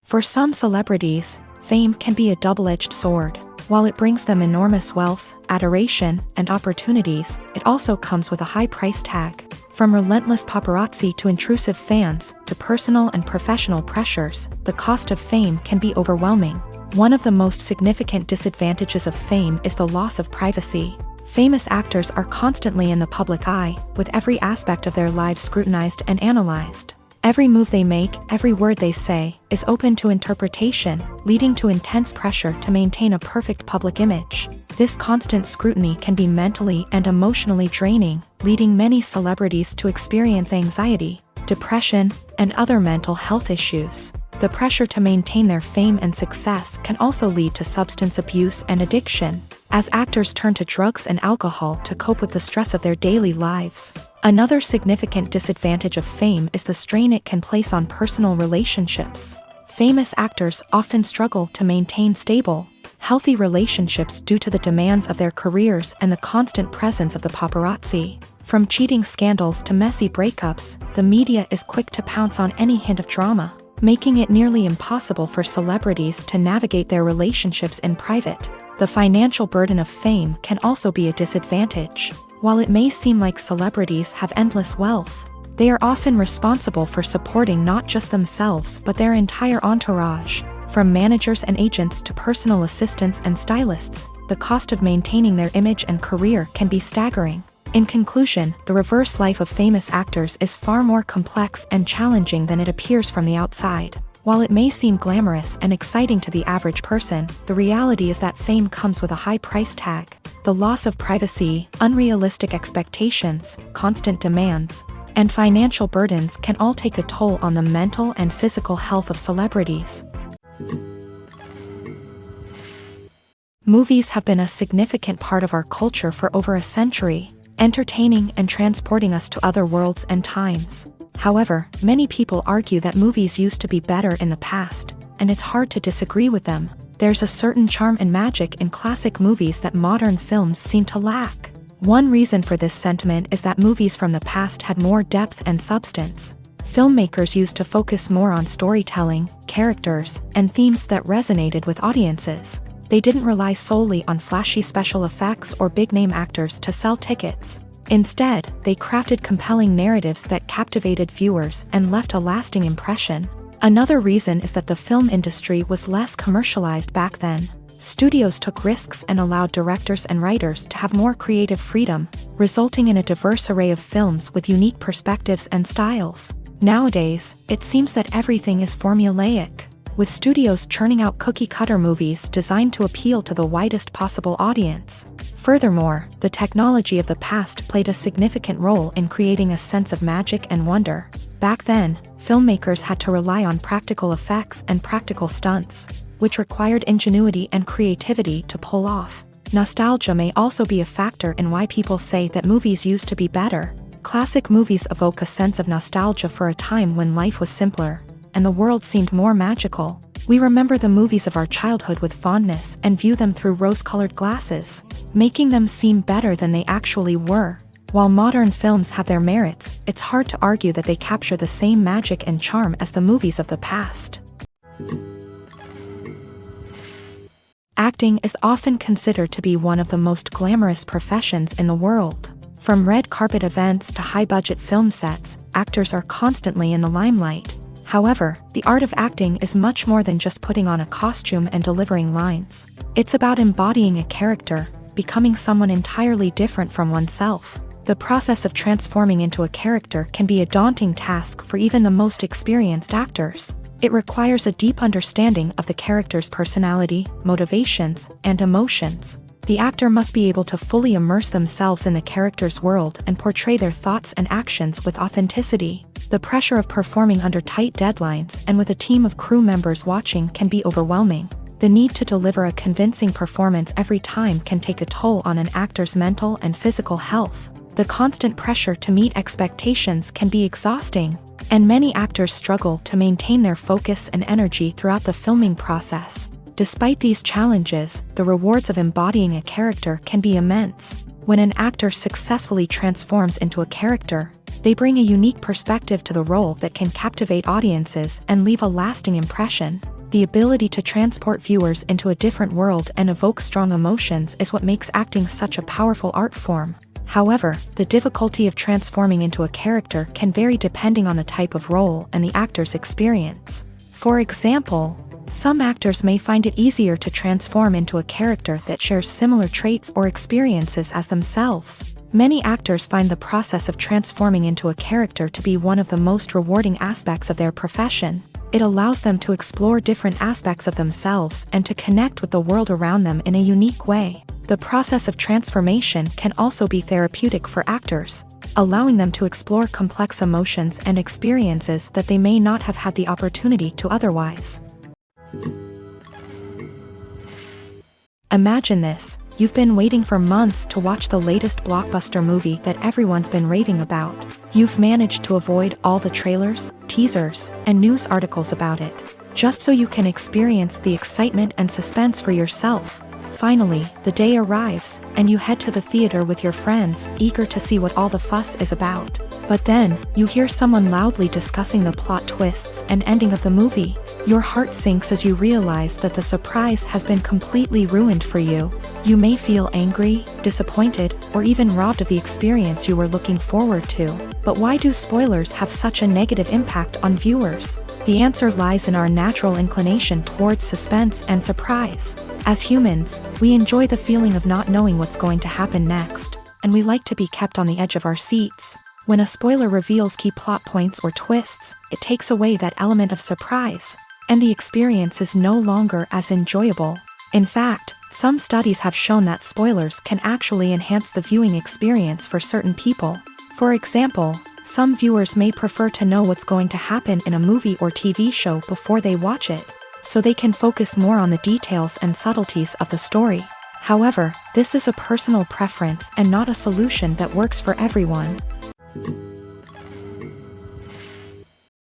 For some celebrities, fame can be a double-edged sword. While it brings them enormous wealth, adoration, and opportunities, it also comes with a high price tag. From relentless paparazzi to intrusive fans, to personal and professional pressures, the cost of fame can be overwhelming. One of the most significant disadvantages of fame is the loss of privacy. Famous actors are constantly in the public eye, with every aspect of their lives scrutinized and analyzed. Every move they make, every word they say, is open to interpretation, leading to intense pressure to maintain a perfect public image. This constant scrutiny can be mentally and emotionally draining, leading many celebrities to experience anxiety, depression, and other mental health issues. The pressure to maintain their fame and success can also lead to substance abuse and addiction, as actors turn to drugs and alcohol to cope with the stress of their daily lives. Another significant disadvantage of fame is the strain it can place on personal relationships. Famous actors often struggle to maintain stable, healthy relationships due to the demands of their careers and the constant presence of the paparazzi. From cheating scandals to messy breakups, the media is quick to pounce on any hint of drama, making it nearly impossible for celebrities to navigate their relationships in private. The financial burden of fame can also be a disadvantage. While it may seem like celebrities have endless wealth, they are often responsible for supporting not just themselves but their entire entourage. From managers and agents to personal assistants and stylists, the cost of maintaining their image and career can be staggering. In conclusion, the reverse life of famous actors is far more complex and challenging than it appears from the outside. While it may seem glamorous and exciting to the average person, the reality is that fame comes with a high price tag. The loss of privacy, unrealistic expectations, constant demands, and financial burdens can all take a toll on the mental and physical health of celebrities. Movies have been a significant part of our culture for over a century, entertaining and transporting us to other worlds and times. However, many people argue that movies used to be better in the past, and it's hard to disagree with them. There's a certain charm and magic in classic movies that modern films seem to lack. One reason for this sentiment is that movies from the past had more depth and substance. Filmmakers used to focus more on storytelling, characters, and themes that resonated with audiences. They didn't rely solely on flashy special effects or big-name actors to sell tickets. Instead, they crafted compelling narratives that captivated viewers and left a lasting impression. Another reason is that the film industry was less commercialized back then. Studios took risks and allowed directors and writers to have more creative freedom, resulting in a diverse array of films with unique perspectives and styles. Nowadays, it seems that everything is formulaic, with studios churning out cookie-cutter movies designed to appeal to the widest possible audience. Furthermore, the technology of the past played a significant role in creating a sense of magic and wonder. Back then, filmmakers had to rely on practical effects and practical stunts, which required ingenuity and creativity to pull off. Nostalgia may also be a factor in why people say that movies used to be better. Classic movies evoke a sense of nostalgia for a time when life was simpler, and the world seemed more magical. We remember the movies of our childhood with fondness and view them through rose-colored glasses, making them seem better than they actually were. While modern films have their merits, it's hard to argue that they capture the same magic and charm as the movies of the past. Acting is often considered to be one of the most glamorous professions in the world. From red carpet events to high-budget film sets, actors are constantly in the limelight. However, the art of acting is much more than just putting on a costume and delivering lines. It's about embodying a character, becoming someone entirely different from oneself. The process of transforming into a character can be a daunting task for even the most experienced actors. It requires a deep understanding of the character's personality, motivations, and emotions. The actor must be able to fully immerse themselves in the character's world and portray their thoughts and actions with authenticity. The pressure of performing under tight deadlines and with a team of crew members watching can be overwhelming. The need to deliver a convincing performance every time can take a toll on an actor's mental and physical health. The constant pressure to meet expectations can be exhausting, and many actors struggle to maintain their focus and energy throughout the filming process. Despite these challenges, the rewards of embodying a character can be immense. When an actor successfully transforms into a character, they bring a unique perspective to the role that can captivate audiences and leave a lasting impression. The ability to transport viewers into a different world and evoke strong emotions is what makes acting such a powerful art form. However, the difficulty of transforming into a character can vary depending on the type of role and the actor's experience. For example, some actors may find it easier to transform into a character that shares similar traits or experiences as themselves. Many actors find the process of transforming into a character to be one of the most rewarding aspects of their profession. It allows them to explore different aspects of themselves and to connect with the world around them in a unique way. The process of transformation can also be therapeutic for actors, allowing them to explore complex emotions and experiences that they may not have had the opportunity to otherwise. Imagine this: you've been waiting for months to watch the latest blockbuster movie that everyone's been raving about. You've managed to avoid all the trailers, teasers, and news articles about it, just so you can experience the excitement and suspense for yourself. Finally, the day arrives, and you head to the theater with your friends, eager to see what all the fuss is about. But then, you hear someone loudly discussing the plot twists and ending of the movie. Your heart sinks as you realize that the surprise has been completely ruined for you. You may feel angry, disappointed, or even robbed of the experience you were looking forward to. But why do spoilers have such a negative impact on viewers? The answer lies in our natural inclination towards suspense and surprise. As humans, we enjoy the feeling of not knowing what's going to happen next, and we like to be kept on the edge of our seats. When a spoiler reveals key plot points or twists, it takes away that element of surprise, and the experience is no longer as enjoyable. In fact, some studies have shown that spoilers can actually enhance the viewing experience for certain people. For example, some viewers may prefer to know what's going to happen in a movie or TV show before they watch it, so they can focus more on the details and subtleties of the story. However, this is a personal preference and not a solution that works for everyone.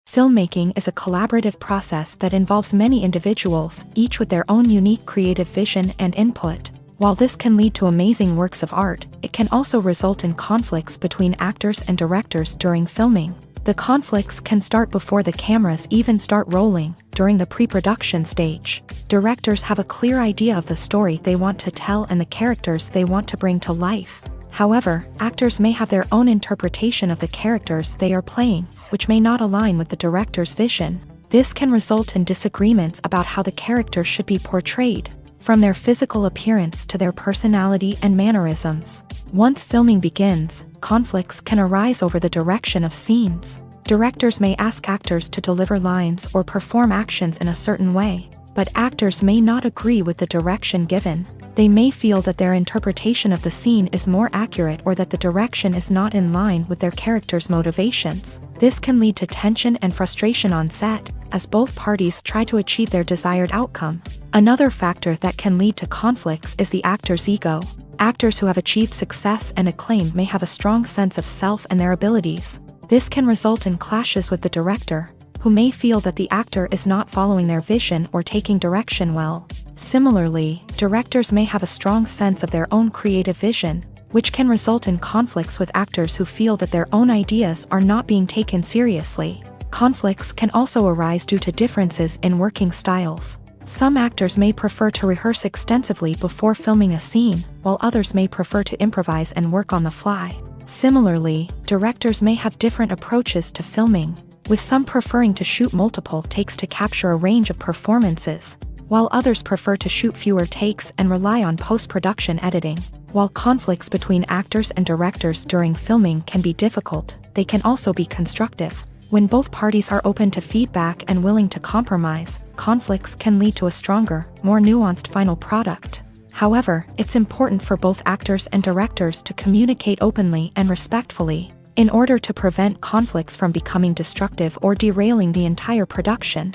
Filmmaking is a collaborative process that involves many individuals, each with their own unique creative vision and input. While this can lead to amazing works of art, it can also result in conflicts between actors and directors during filming. The conflicts can start before the cameras even start rolling, during the pre-production stage. Directors have a clear idea of the story they want to tell and the characters they want to bring to life. However, actors may have their own interpretation of the characters they are playing, which may not align with the director's vision. This can result in disagreements about how the character should be portrayed, from their physical appearance to their personality and mannerisms. Once filming begins, conflicts can arise over the direction of scenes. Directors may ask actors to deliver lines or perform actions in a certain way, but actors may not agree with the direction given. They may feel that their interpretation of the scene is more accurate or that the direction is not in line with their character's motivations. This can lead to tension and frustration on set, as both parties try to achieve their desired outcome. Another factor that can lead to conflicts is the actor's ego. Actors who have achieved success and acclaim may have a strong sense of self and their abilities. This can result in clashes with the director, who may feel that the actor is not following their vision or taking direction well. Similarly, directors may have a strong sense of their own creative vision, which can result in conflicts with actors who feel that their own ideas are not being taken seriously. Conflicts can also arise due to differences in working styles. Some actors may prefer to rehearse extensively before filming a scene, while others may prefer to improvise and work on the fly. Similarly, directors may have different approaches to filming, with some preferring to shoot multiple takes to capture a range of performances, while others prefer to shoot fewer takes and rely on post-production editing. While conflicts between actors and directors during filming can be difficult, they can also be constructive. When both parties are open to feedback and willing to compromise, conflicts can lead to a stronger, more nuanced final product. However, it's important for both actors and directors to communicate openly and respectfully, in order to prevent conflicts from becoming destructive or derailing the entire production.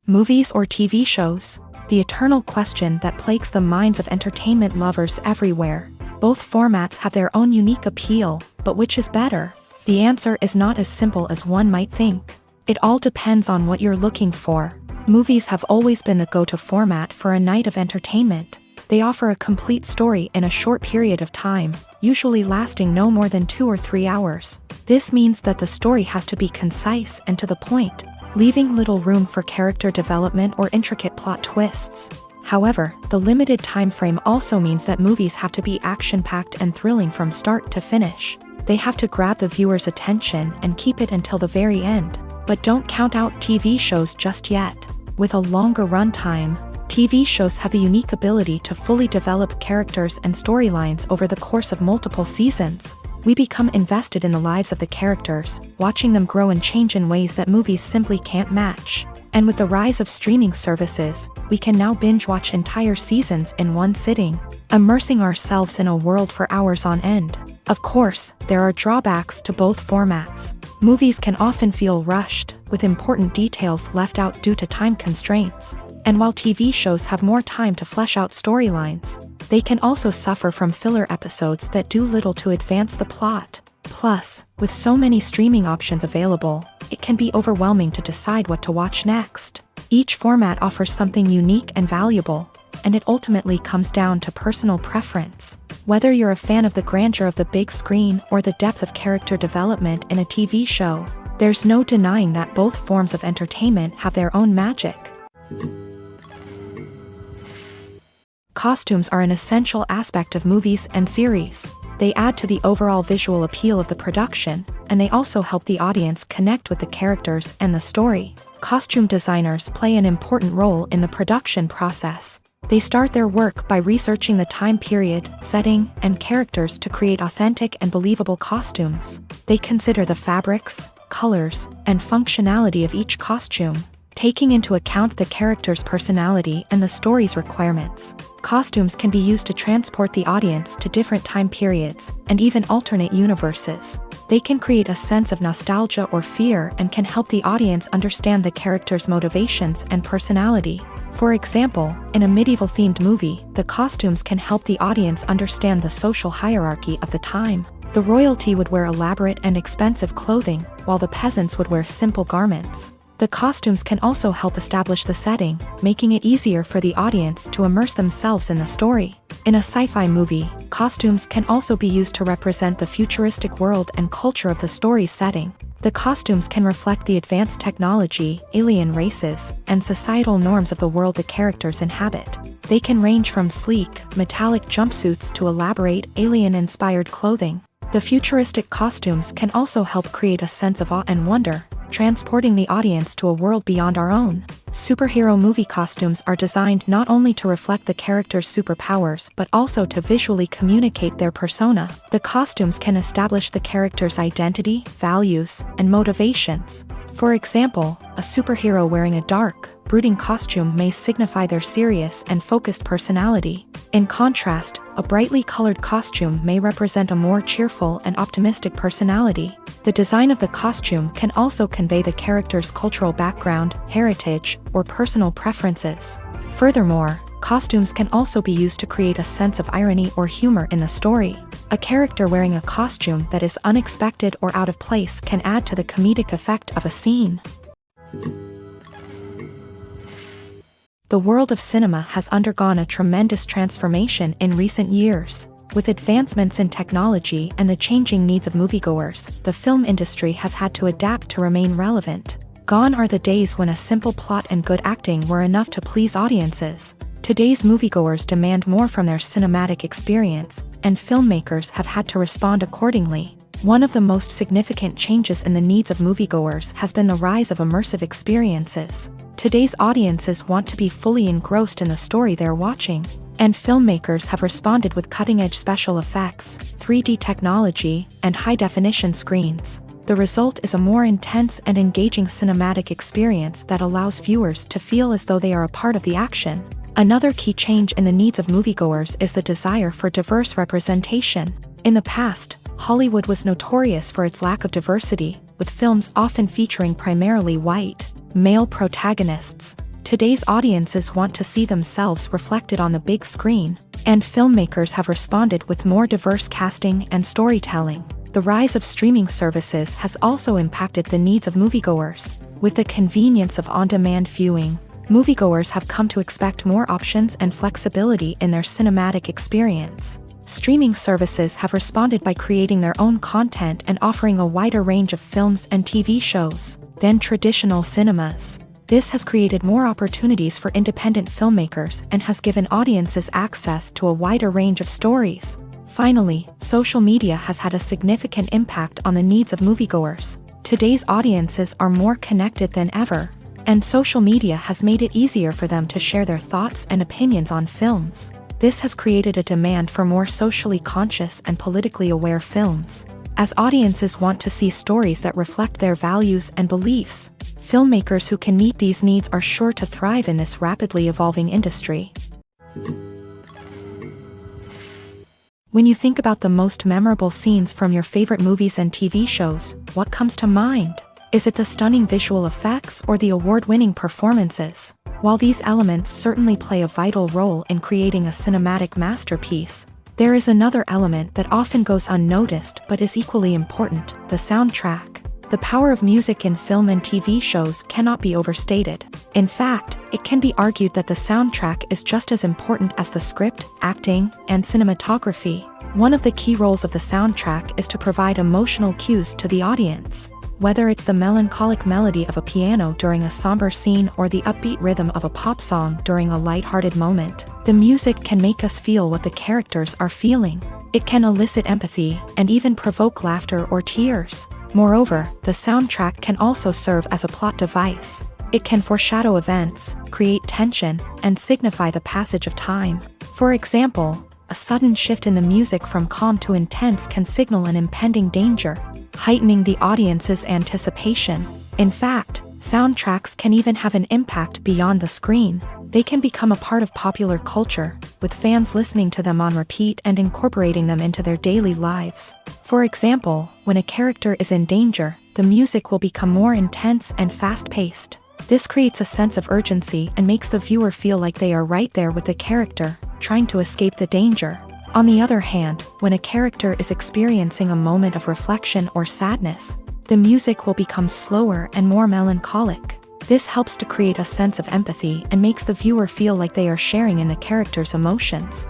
Movies or TV shows? The eternal question that plagues the minds of entertainment lovers everywhere. Both formats have their own unique appeal, but which is better? The answer is not as simple as one might think. It all depends on what you're looking for. Movies have always been the go-to format for a night of entertainment. They offer a complete story in a short period of time, usually lasting no more than 2 or 3 hours. This means that the story has to be concise and to the point, leaving little room for character development or intricate plot twists. However, the limited time frame also means that movies have to be action-packed and thrilling from start to finish. They have to grab the viewer's attention and keep it until the very end. But don't count out TV shows just yet. With a longer runtime, TV shows have the unique ability to fully develop characters and storylines over the course of multiple seasons. We become invested in the lives of the characters, watching them grow and change in ways that movies simply can't match. And with the rise of streaming services, we can now binge-watch entire seasons in one sitting, immersing ourselves in a world for hours on end. Of course, there are drawbacks to both formats. Movies can often feel rushed, with important details left out due to time constraints. And while TV shows have more time to flesh out storylines, they can also suffer from filler episodes that do little to advance the plot. Plus, with so many streaming options available, it can be overwhelming to decide what to watch next. Each format offers something unique and valuable, and it ultimately comes down to personal preference. Whether you're a fan of the grandeur of the big screen or the depth of character development in a TV show, there's no denying that both forms of entertainment have their own magic. Costumes are an essential aspect of movies and series. They add to the overall visual appeal of the production, and they also help the audience connect with the characters and the story. Costume designers play an important role in the production process. They start their work by researching the time period, setting, and characters to create authentic and believable costumes. They consider the fabrics, colors, and functionality of each costume, taking into account the character's personality and the story's requirements. Costumes can be used to transport the audience to different time periods and even alternate universes. They can create a sense of nostalgia or fear and can help the audience understand the character's motivations and personality. For example, in a medieval-themed movie, the costumes can help the audience understand the social hierarchy of the time. The royalty would wear elaborate and expensive clothing, while the peasants would wear simple garments. The costumes can also help establish the setting, making it easier for the audience to immerse themselves in the story. In a sci-fi movie, costumes can also be used to represent the futuristic world and culture of the story's setting. The costumes can reflect the advanced technology, alien races, and societal norms of the world the characters inhabit. They can range from sleek, metallic jumpsuits to elaborate, alien-inspired clothing. The futuristic costumes can also help create a sense of awe and wonder, transporting the audience to a world beyond our own. Superhero movie costumes are designed not only to reflect the character's superpowers but also to visually communicate their persona. The costumes can establish the character's identity, values, and motivations. For example, a superhero wearing a dark, brooding costume may signify their serious and focused personality. In contrast, a brightly colored costume may represent a more cheerful and optimistic personality. The design of the costume can also convey the character's cultural background, heritage, or personal preferences. Furthermore, costumes can also be used to create a sense of irony or humor in the story. A character wearing a costume that is unexpected or out of place can add to the comedic effect of a scene. The world of cinema has undergone a tremendous transformation in recent years. With advancements in technology and the changing needs of moviegoers, the film industry has had to adapt to remain relevant. Gone are the days when a simple plot and good acting were enough to please audiences. Today's moviegoers demand more from their cinematic experience, and filmmakers have had to respond accordingly. One of the most significant changes in the needs of moviegoers has been the rise of immersive experiences. Today's audiences want to be fully engrossed in the story they're watching, and filmmakers have responded with cutting-edge special effects, 3D technology, and high-definition screens. The result is a more intense and engaging cinematic experience that allows viewers to feel as though they are a part of the action. Another key change in the needs of moviegoers is the desire for diverse representation. In the past, Hollywood was notorious for its lack of diversity, with films often featuring primarily white, male protagonists. Today's audiences want to see themselves reflected on the big screen, and filmmakers have responded with more diverse casting and storytelling. The rise of streaming services has also impacted the needs of moviegoers. With the convenience of on-demand viewing, moviegoers have come to expect more options and flexibility in their cinematic experience. Streaming services have responded by creating their own content and offering a wider range of films and TV shows than traditional cinemas. This has created more opportunities for independent filmmakers and has given audiences access to a wider range of stories. Finally, social media has had a significant impact on the needs of moviegoers. Today's audiences are more connected than ever, and social media has made it easier for them to share their thoughts and opinions on films. This has created a demand for more socially conscious and politically aware films. As audiences want to see stories that reflect their values and beliefs, filmmakers who can meet these needs are sure to thrive in this rapidly evolving industry. When you think about the most memorable scenes from your favorite movies and TV shows, what comes to mind? Is it the stunning visual effects or the award-winning performances? While these elements certainly play a vital role in creating a cinematic masterpiece, there is another element that often goes unnoticed but is equally important: the soundtrack. The power of music in film and TV shows cannot be overstated. In fact, it can be argued that the soundtrack is just as important as the script, acting, and cinematography. One of the key roles of the soundtrack is to provide emotional cues to the audience. Whether it's the melancholic melody of a piano during a somber scene or the upbeat rhythm of a pop song during a light-hearted moment, the music can make us feel what the characters are feeling. It can elicit empathy and even provoke laughter or tears. Moreover, the soundtrack can also serve as a plot device. It can foreshadow events, create tension, and signify the passage of time. For example, a sudden shift in the music from calm to intense can signal an impending danger, heightening the audience's anticipation. In fact, soundtracks can even have an impact beyond the screen. They can become a part of popular culture, with fans listening to them on repeat and incorporating them into their daily lives. For example, when a character is in danger, the music will become more intense and fast-paced. This creates a sense of urgency and makes the viewer feel like they are right there with the character, trying to escape the danger. On the other hand, when a character is experiencing a moment of reflection or sadness, the music will become slower and more melancholic. This helps to create a sense of empathy and makes the viewer feel like they are sharing in the character's emotions.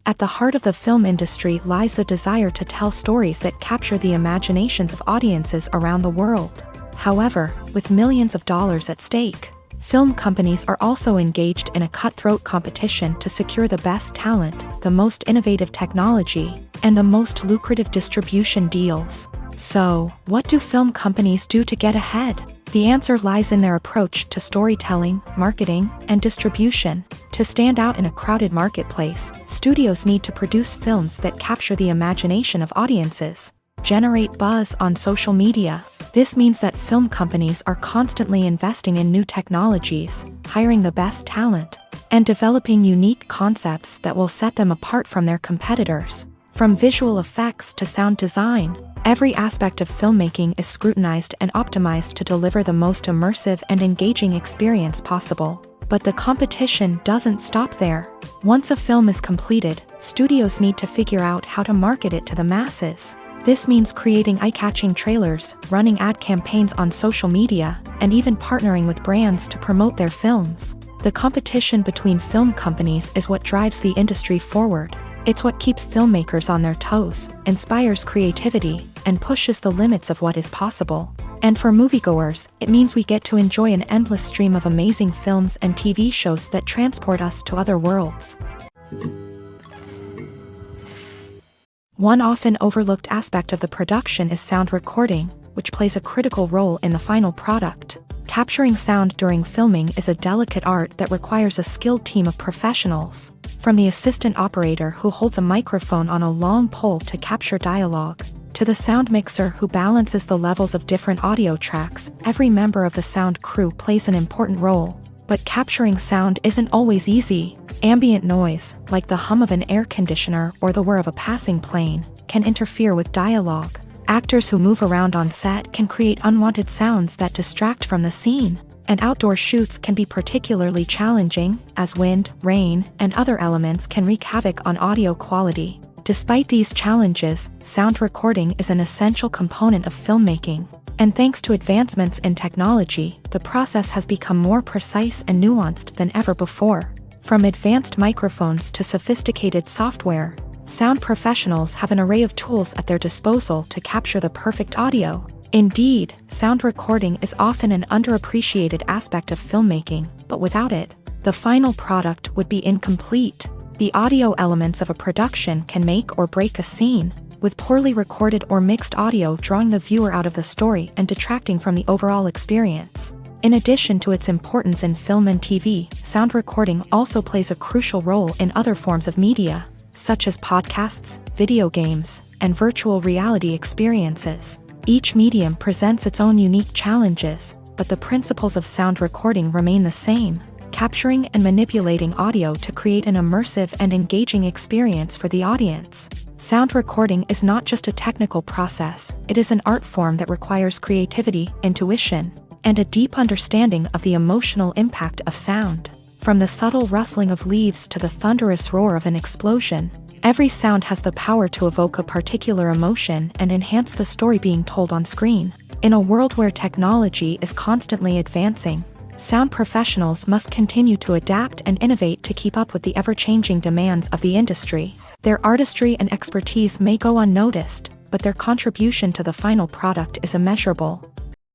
At the heart of the film industry lies the desire to tell stories that capture the imaginations of audiences around the world. However, with millions of dollars at stake, film companies are also engaged in a cutthroat competition to secure the best talent, the most innovative technology, and the most lucrative distribution deals. So, what do film companies do to get ahead? The answer lies in their approach to storytelling, marketing, and distribution. To stand out in a crowded marketplace, studios need to produce films that capture the imagination of audiences, generate buzz on social media. This means that film companies are constantly investing in new technologies, hiring the best talent, and developing unique concepts that will set them apart from their competitors. From visual effects to sound design, every aspect of filmmaking is scrutinized and optimized to deliver the most immersive and engaging experience possible. But the competition doesn't stop there. Once a film is completed, studios need to figure out how to market it to the masses. This means creating eye-catching trailers, running ad campaigns on social media, and even partnering with brands to promote their films. The competition between film companies is what drives the industry forward. It's what keeps filmmakers on their toes, inspires creativity, and pushes the limits of what is possible. And for moviegoers, it means we get to enjoy an endless stream of amazing films and TV shows that transport us to other worlds. One often overlooked aspect of the production is sound recording, which plays a critical role in the final product. Capturing sound during filming is a delicate art that requires a skilled team of professionals. From the assistant operator who holds a microphone on a long pole to capture dialogue, to the sound mixer who balances the levels of different audio tracks, every member of the sound crew plays an important role. But capturing sound isn't always easy. Ambient noise, like the hum of an air conditioner or the whir of a passing plane, can interfere with dialogue. Actors who move around on set can create unwanted sounds that distract from the scene. And outdoor shoots can be particularly challenging, as wind, rain, and other elements can wreak havoc on audio quality. Despite these challenges, sound recording is an essential component of filmmaking. And thanks to advancements in technology, the process has become more precise and nuanced than ever before. From advanced microphones to sophisticated software, sound professionals have an array of tools at their disposal to capture the perfect audio. Indeed, sound recording is often an underappreciated aspect of filmmaking, but without it, the final product would be incomplete. The audio elements of a production can make or break a scene, with poorly recorded or mixed audio drawing the viewer out of the story and detracting from the overall experience. In addition to its importance in film and TV, sound recording also plays a crucial role in other forms of media, such as podcasts, video games, and virtual reality experiences. Each medium presents its own unique challenges, but the principles of sound recording remain the same: capturing and manipulating audio to create an immersive and engaging experience for the audience. Sound recording is not just a technical process, it is an art form that requires creativity, intuition, and a deep understanding of the emotional impact of sound. From the subtle rustling of leaves to the thunderous roar of an explosion, every sound has the power to evoke a particular emotion and enhance the story being told on screen. In a world where technology is constantly advancing, sound professionals must continue to adapt and innovate to keep up with the ever-changing demands of the industry. Their artistry and expertise may go unnoticed, but their contribution to the final product is immeasurable.